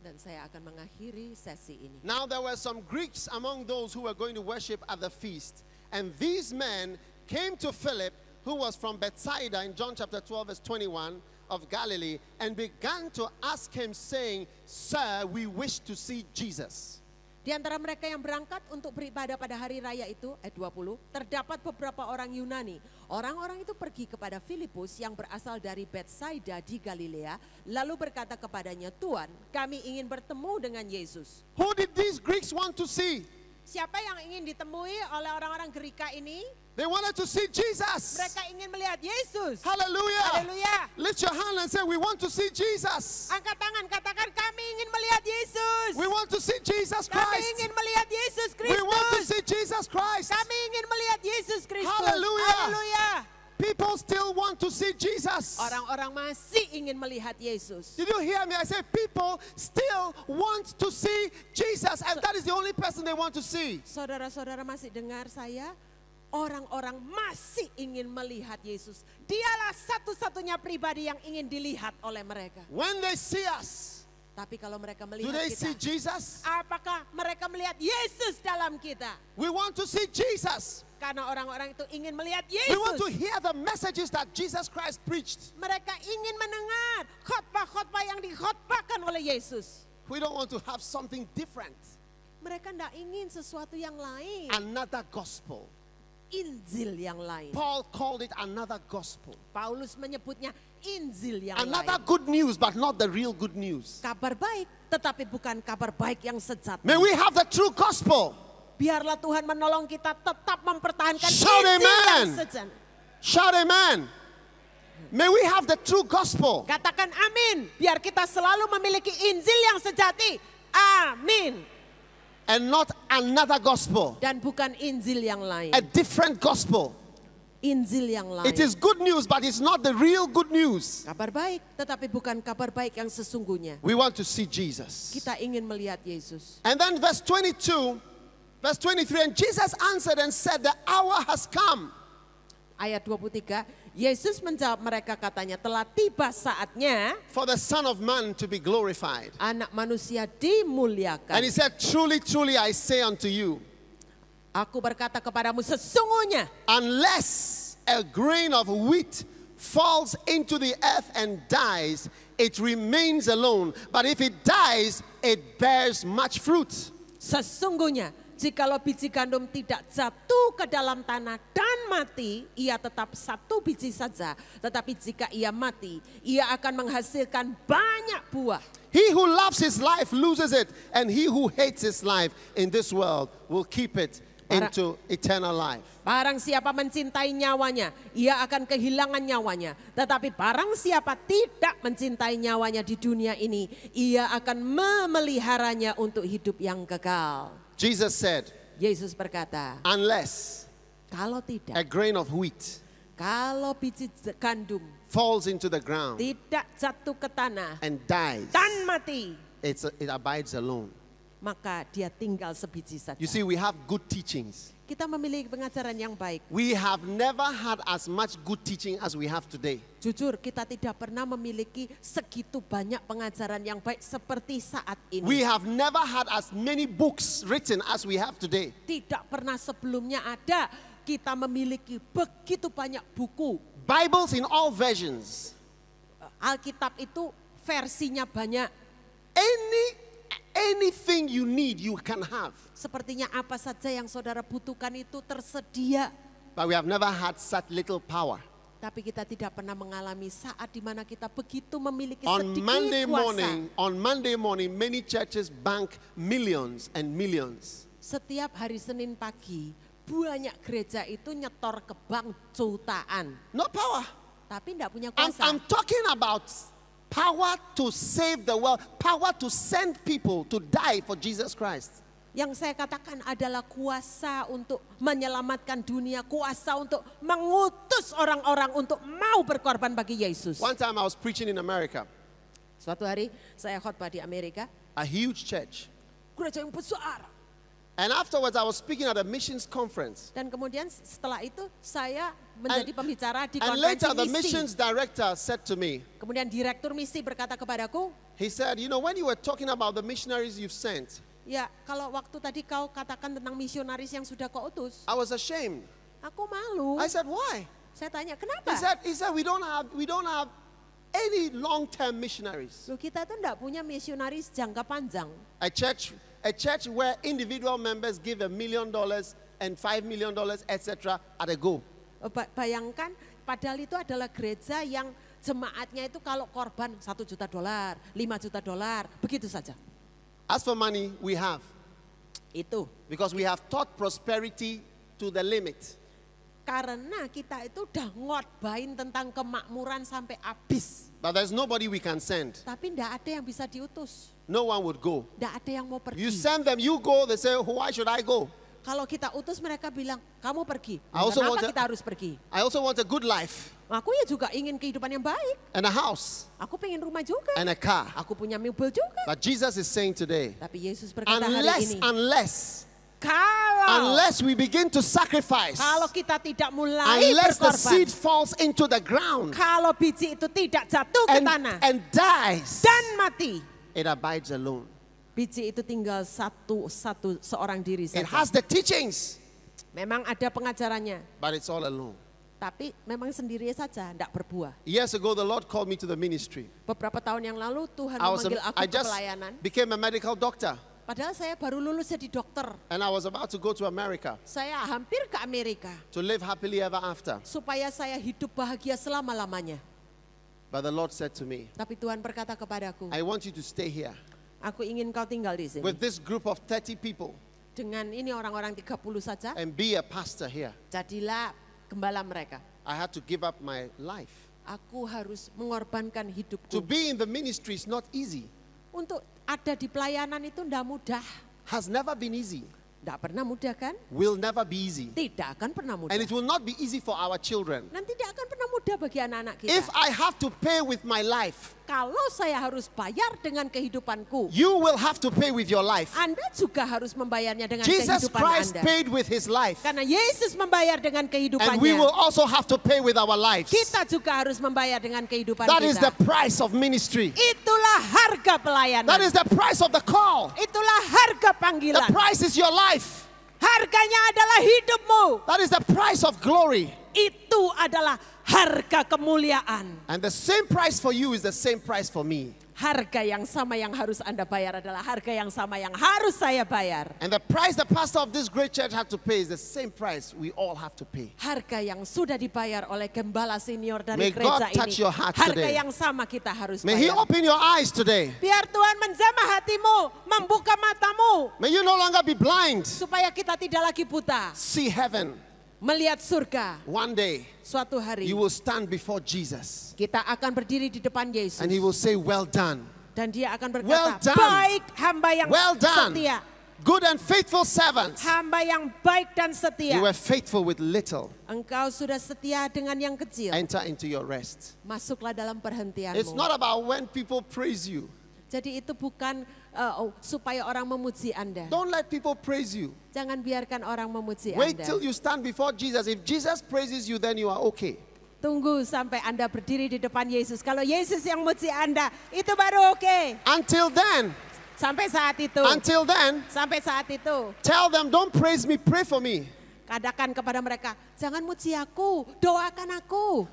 Dan saya akan mengakhiri sesi ini. Now there were some Greeks among those who were going to worship at the feast. And these men came to Philip, who was from Bethsaida in John chapter 12 verse 21 of Galilee, and began to ask him saying, Sir, we wish to see Jesus. Di antara mereka yang berangkat untuk beribadah pada hari raya itu, ayat 20, terdapat beberapa orang Yunani. Orang-orang itu pergi kepada Filipus yang berasal dari Bethsaida di Galilea, lalu berkata kepadanya, Tuan, kami ingin bertemu dengan Yesus. Who did these Greeks want to see? Siapa yang ingin ditemui oleh orang-orang Gerika ini? They wanted to see Jesus. Mereka ingin melihat Yesus. Hallelujah. Haleluya. Lift your hand and say, we want to see Jesus. Angkat tangan, katakan kami ingin melihat Yesus. We want to see Jesus Kami Christ. ingin melihat Yesus We want to Kristus. see Jesus Christ. Kami ingin melihat Yesus Kristus. Haleluya. Haleluya. People still want to see Jesus. Orang-orang masih ingin melihat Yesus. Did you hear me? I said people still want to see Jesus, and that is the only person they want to see. Saudara-saudara masih dengar saya? Orang-orang masih ingin melihat Yesus. Dialah satu-satunya pribadi yang ingin dilihat oleh mereka. When they see us, Tapi kalau mereka do melihat they see kita, Jesus? apakah mereka melihat Yesus dalam kita? We want to see Jesus. Karena orang-orang itu ingin melihat We want to Yesus. hear the messages that Jesus Christ preached. Mereka ingin mendengar khotbah-khotbah yang dikhotbahkan oleh Yesus. We don't want to have something different. Mereka tidak ingin sesuatu yang lain. Another gospel. Injil yang lain. Paul called it another gospel. Paulus menyebutnya Injil yang Another lain. good news, but not the real good news. Kabar baik, tetapi bukan kabar baik yang sejati. May we have the true gospel. Biarlah Tuhan menolong kita tetap mempertahankan Shout Injil yang amen. sejati. Shout amen. May we have the true gospel. Katakan amin. Biar kita selalu memiliki Injil yang sejati. Amin. And not another gospel. Dan bukan Injil yang lain. A different gospel. Injil yang lain. It is good news, but it's not the real good news. Kabar baik, tetapi bukan kabar baik yang sesungguhnya. We want to see Jesus. Kita ingin melihat Yesus. And then verse 22, verse 23, and Jesus answered and said, the hour has come. Ayat 23, Yesus menjawab mereka katanya, telah tiba saatnya For the Son of Man to be glorified. anak manusia dimuliakan. And he said, truly, truly, I say unto you, Aku berkata kepadamu sesungguhnya, unless a grain of wheat falls into the earth and dies, it remains alone. But if it dies, it bears much fruit. sesungguhnya jikalau biji gandum tidak jatuh ke dalam tanah dan mati, ia tetap satu biji saja. Tetapi jika ia mati, ia akan menghasilkan banyak buah. He who loves his life loses it, and he who hates his life in this world will keep it into eternal life. Barang siapa mencintai nyawanya, ia akan kehilangan nyawanya. Tetapi barang siapa tidak mencintai nyawanya di dunia ini, ia akan memeliharanya untuk hidup yang kekal. Jesus said, Yesus berkata, unless kalau a tidak, grain of wheat kalau biji gandum falls into the ground tidak jatuh ke tanah and dies, dan mati, it abides alone. maka dia tinggal sebiji saja. You see, we have good teachings. Kita memiliki pengajaran yang baik. We have never had as much good teaching as we have today. Jujur, kita tidak pernah memiliki segitu banyak pengajaran yang baik seperti saat ini. We have never had as many books written as we have today. Tidak pernah sebelumnya ada kita memiliki begitu banyak buku. Bibles in all versions. Alkitab itu versinya banyak. Anything you need, you can have. Sepertinya apa saja yang saudara butuhkan itu tersedia. But we have never had such little power. Tapi kita tidak pernah mengalami saat di mana kita begitu memiliki On sedikit Monday morning, many churches bank millions and millions. Setiap hari Senin pagi, banyak gereja itu nyetor ke bank jutaan. No power. Tapi tidak punya I'm kuasa. talking about power to save the world, power to send people to die for Jesus Christ. Yang saya katakan adalah kuasa untuk menyelamatkan dunia, kuasa untuk mengutus orang-orang untuk mau berkorban bagi Yesus. One time I was preaching in America, Suatu hari saya khotbah di Amerika, a huge church. gereja yang besar. And afterwards I was speaking at a missions conference. Dan kemudian setelah itu saya menjadi pembicara di And konferensi later the misi. missions director said to me, Kemudian direktur misi berkata kepadaku, he said, you know, when you were talking about the missionaries you've sent, ya kalau waktu tadi kau katakan tentang misionaris yang sudah kau utus, I was ashamed. aku malu. I said, why? Saya tanya, kenapa? He said we don't have any long-term missionaries. Loh, kita tuh enggak punya misionaris jangka panjang. A church where individual members give $1 million and $5 million, etc. at a go. Bayangkan, padahal itu adalah gereja yang jemaatnya itu kalau korban $1 juta, $5 juta, begitu saja. As for money, we have. Itu. Because we have taught prosperity to the limit. Karena kita itu udah ngotbain tentang kemakmuran sampai habis. But there's nobody we can send. Tapi tidak ada yang bisa diutus. No one would go. Tidak ada yang mau pergi. You send them, you go, they say, why should I go? Kalau kita utus mereka bilang, kamu pergi. I also Kenapa want to- kita harus pergi? I also want a good life Aku ya juga ingin kehidupan yang baik. and a house Aku pengen rumah juga. and a car. Aku punya mobil juga. But Jesus is saying today, Tapi Yesus berkata hari ini, unless we begin to sacrifice, kalau kita tidak mulai unless the berkorban, seed falls into the ground kalau biji itu tidak jatuh ke tanah and dies, dan mati, it abides alone. biji itu tinggal seorang diri It saja. has the teachings, Memang ada pengajarannya, but it's all alone. tapi memang sendiri saja, tidak berbuah. Years ago, the Lord called me to the ministry. Beberapa tahun yang lalu Tuhan I memanggil aku I ke just pelayanan. became a medical doctor, Padahal saya baru lulus jadi dokter. and I was about to go to America Saya hampir ke Amerika to live happily ever after. supaya saya hidup bahagia selama-lamanya. But the Lord said to me, Tapi Tuhan berkata kepadaku, I want you to stay here aku ingin kau tinggal di sini. with this group of 30 people Dengan ini orang-orang 30 saja, and be a pastor here. jadilah gembala mereka. I had to give up my life. Aku harus mengorbankan To hidupku. be in the ministry is not easy, Untuk ada di pelayanan itu tidak mudah. has never been easy, Tidak pernah mudah kan? will never be easy. Tidak akan pernah mudah. And it will not be easy for our children. Dan tidak akan pernah mudah bagi anak-anak kita. If I have to pay with my life, Kalau saya harus bayar dengan kehidupanku, you will have to pay with your life. Anda juga harus membayarnya dengan Jesus kehidupan Christ Anda. paid with his life, Karena Yesus membayar dengan and we will kehidupannya. also have to pay with our lives. Kita juga harus membayar dengan kehidupan That is the kita. price of ministry. Itulah harga pelayanan. That is the price of the call. Itulah harga The panggilan. price is your life. Harganya adalah hidupmu. That is the price of glory. Itu adalah harga kemuliaan. And the same price for you is the same price for me. Harga yang sama yang harus Anda bayar adalah harga yang sama yang harus saya bayar. And the price the pastor of this great church had to pay is the same price we all have to pay. Harga yang sudah dibayar oleh gembala senior dari May gereja God touch ini. your heart Harga today. yang sama kita harus May he bayar. open your eyes today. Biar Tuhan menjamah hatimu, membuka matamu. May you no longer be blind. Supaya kita tidak lagi buta. See heaven. Melihat surga. One day Suatu hari you will stand before Jesus kita akan berdiri di depan Yesus. and he will say, well done. Dan dia akan Well berkata, done. baik hamba yang Well done. setia. Good and faithful servant. Hamba yang baik dan setia. You were faithful with little. Engkau sudah setia dengan yang kecil. Enter into your rest. Masuklah dalam It's perhentianmu. not about when people praise you. Jadi itu bukan supaya orang memuji Anda. Don't let people praise you. Jangan biarkan orang memuji Wait Anda. till you stand before Jesus. If Jesus praises you, then you are okay. Tunggu sampai Anda berdiri di depan Yesus. Kalau Yesus yang memuji Anda, itu baru oke. Until then, Sampai saat itu. Sampai saat itu. tell them, don't praise me, pray for me. Katakan kepada mereka, jangan muji aku, doakan aku.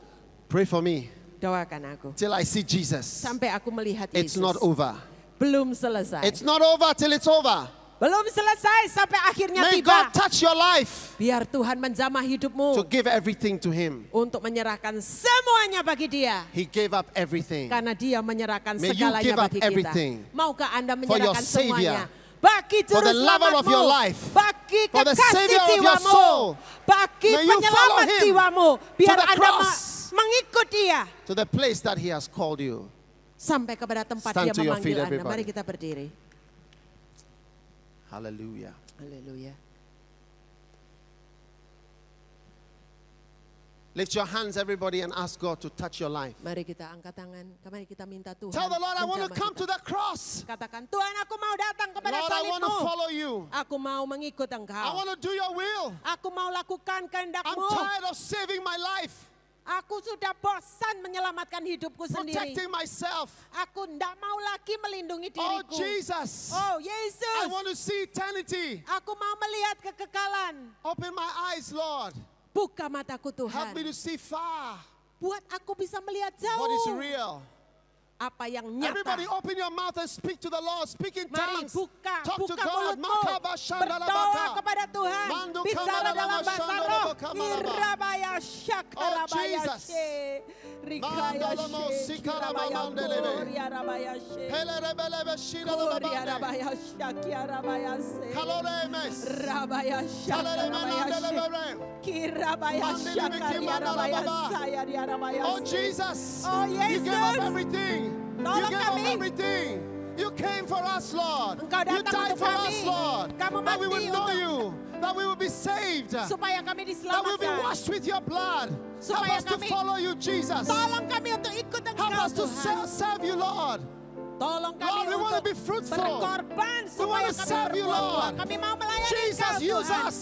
Pray for me Doakan aku. till I see Jesus. Sampai aku melihat It's Yesus. not over. Belum selesai. It's not over till it's over. Belum selesai sampai akhirnya May tiba. God touch your life Biar Tuhan menjamah to hidupmu give everything to Him. untuk menyerahkan semuanya bagi Dia. He gave up everything. Karena Dia menyerahkan May you segalanya give up bagi kita. everything Maukah Anda your menyerahkan Savior, semuanya? Bagi for juru the lover of your selamatmu, life, bagi for the kekasih Savior of your jiwamu, soul. bagi May you follow penyelamat Him jiwamu. Biar the Anda cross. mengikut Dia. To the place that He has called you. Sampai kepada tempat Stand Dia to your feet, memanggil Anda. everybody. Mari kita berdiri. Hallelujah. Haleluya. Lift your hands, everybody, and ask God to touch your life. Mari kita angkat tangan. Mari kita minta Tuhan. Tell the Lord, I want to menjamah come kita. to the cross. Katakan, Tuhan aku mau datang kepada Lord, I want to salibmu. follow you. Aku mau mengikut I Engkau. want to do your will. Aku mau lakukan I'm kehendak-Mu. tired of saving my life, Aku sudah bosan menyelamatkan hidupku sendiri. protecting myself. Aku tidak mau lagi melindungi Oh, diriku. Jesus. Oh I Yesus, want to see eternity. aku mau melihat kekekalan. Open my eyes, Lord. Buka mataku Help Tuhan. me to see far Buat aku bisa melihat what is jauh. real. Apa yang Everybody nyata. open your mouth and speak to the Lord. Speak in Mari tongues. buka Talk to God. mulutmu. Makaba Berdoa shandalabaka. kepada Tuhan. Mandu Bicara kamalama dalam bahasa roh. shandalabaka malaba. Irabaya syakarabaya Jesus. she. Rikaya Mandolomo she, sikara kirabaya mamandelebe. koria rabaya she, Pelerebelebe shira koria babande. rabaya shakia rabaya se, Kaloremes. rabaya shaka rabaya she, Taleremenandelebe. kirabaya Mandele shaka biki ria rabaya mandalababa. saya ria rabaya Oh se. Jesus, Oh, you gave up Jesus. everything. You Tolong gave up kami. everything. You came for us, Lord. Engkau You datang died untuk for kami. us, Lord. Kamu That we mati would know untuk- you. That we would be saved. That supaya kami we would be diselamatkan. washed with your blood. Help Supaya us to kami- follow you, Jesus. Tolong kami untuk ikut Help Engkau us to Tuhan. serve you, Lord. Tolong kami Lord, we want to untuk be fruitful. berkorban We want supaya to kami serve you, berbuah-buah. Lord. Kami mau melayani Jesus, Engkau use Tuhan. us.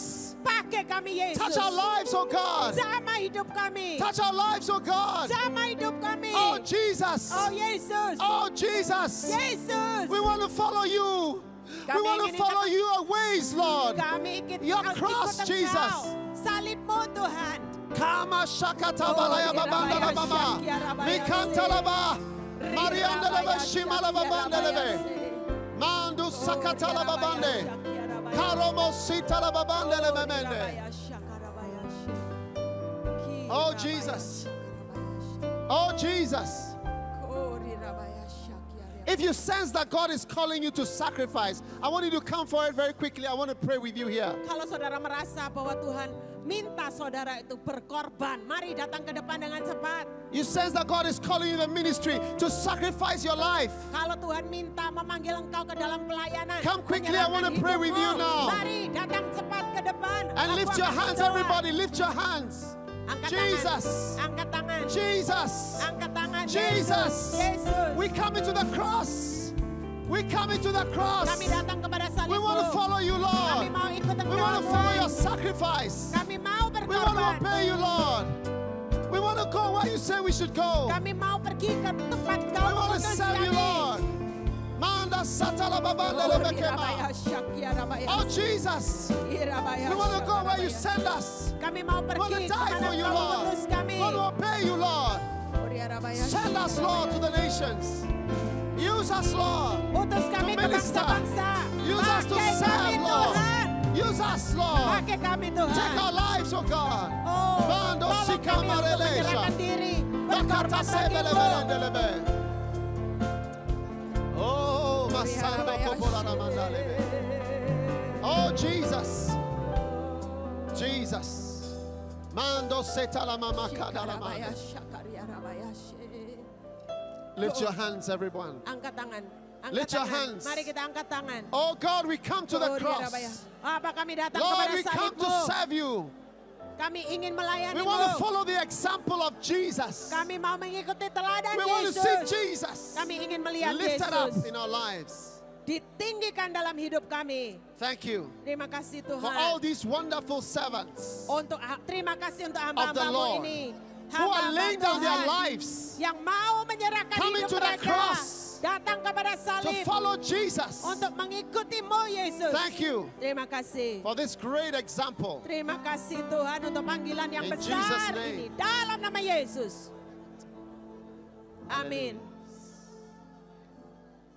Pakai kami Yesus. Touch our lives, oh God. Jamah hidup kami. Touch our lives, oh God. Jamah hidup kami. Oh Jesus. Oh Yesus. Oh Jesus. Yesus. We want to follow you. We Kami want to ingin follow ikut- your ways, Lord. Kami ikut Your ikut cross, Engkau. Jesus. Salibmu Tuhan. Kama shakata balaya babanda la mama. Mikanta la ba. Marianda la ba shimala babanda la be. Mandu sakata la babande. Karomo sita la babanda la memende. Oh, Jesus. Oh Jesus. If you sense that God is calling you to sacrifice, I want you to come forward very quickly. I want to pray with you here. Kalau saudara merasa bahwa Tuhan minta saudara itu berkorban, mari datang ke depan dengan cepat. You sense that God is calling you in the ministry to sacrifice your life. Kalau Tuhan minta memanggil engkau ke dalam pelayanan, Come quickly, I want to menyerahkan pray with you hidupmu, now. Mari datang cepat ke depan. And Aku lift your akan hands, berdoa. everybody. Lift your hands. Angkat Jesus. tangan. Angkat tangan. Jesus. Angkat tangan. Jesus. Yesus. We come into the cross. We come into the cross. Kami datang kepada salibmu. We want to follow you, Kami Lord. mau ikut We engkau. want to follow Tuhan. your sacrifice. Kami mau We want to berkorban. obey you, Lord. We want to go where you say we should go. Kami mau pergi ke tempat kau We want to mengutus serve you, kami. Lord. Manda satala babanda Oh, lebekema. Rabaya Syakia, Rabaya Oh, Jesus. Rabaya We want to go where you Rabaya. send us. Kami mau We want to pergi die kemana for you, kau Lord. mengutus kami. We want to obey you, Lord. Oh, Rabaya Send us, Syakia, Lord, to Rabaya. the nations. Use us, Lord. Utus kami to ke minister. bangsa-bangsa. Use us to Pakai serve, kami Lord. Tuhan. Use us, Lord. Pakai kami Take Tuhan. our lives, oh God. Oh, Mando tolong sika kami untuk marelesha. menyerahkan diri. Bakata Berkorban sebele bagimu. belendelebe. Oh, masando kopola na mandalebe. Oh, Jesus. Jesus. Mando setala mama kadala Rabaya manda. Syakaria, Rabaya She. Lift your hands, everyone. Angkat tangan. Angkat Lift your tangan. hands. Mari kita angkat tangan. Oh God, we come to the Oh, Rabaya. cross. Apa kami datang Lord, kepada we come to salibmu. serve you. Kami ingin We melayanimu. want to follow the example of Jesus. Kami mau mengikuti teladan We want to Yesus. see Jesus Kami ingin melihat lifted up Yesus in our lives. ditinggikan dalam hidup kami. Thank you Terima kasih for all Tuhan. these wonderful servants Terima kasih untuk of the hamba-hambamu Lord ini. who are laying down their Tuhan lives yang mau menyerahkan Coming hidup to the mereka cross. datang kepada to salib follow Jesus. untuk mengikutimu Yesus. Thank you Terima kasih. for this great example. Terima kasih Tuhan untuk panggilan yang In besar Jesus' name. ini dalam nama Yesus. Amin.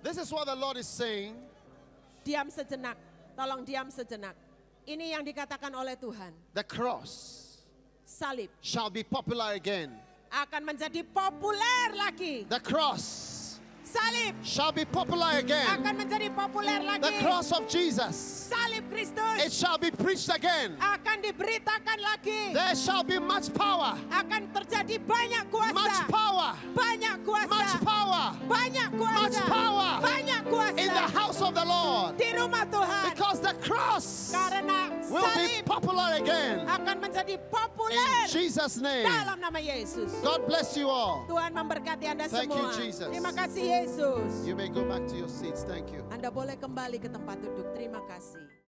This is what the Lord is saying. Diam sejenak. Tolong diam sejenak. Ini yang dikatakan oleh Tuhan. The cross Salib shall be popular again. akan menjadi populer lagi. The cross Salib shall be popular again. akan menjadi populer lagi. The cross of Jesus, Salib it Kristus shall be preached again. akan diberitakan lagi. There shall be much power, Akan terjadi banyak much kuasa. power, Banyak kuasa. much power Banyak kuasa. Much power Banyak kuasa. in the house of the Lord. Di rumah Tuhan. Because the cross Karena will be salib popular again. akan menjadi In populer Jesus' name. dalam nama Yesus. God bless you all. Tuhan memberkati Anda Thank semua. you, Jesus. Terima kasih Yesus. You may go back to your seats. Thank you. Anda boleh kembali ke tempat duduk. Terima kasih.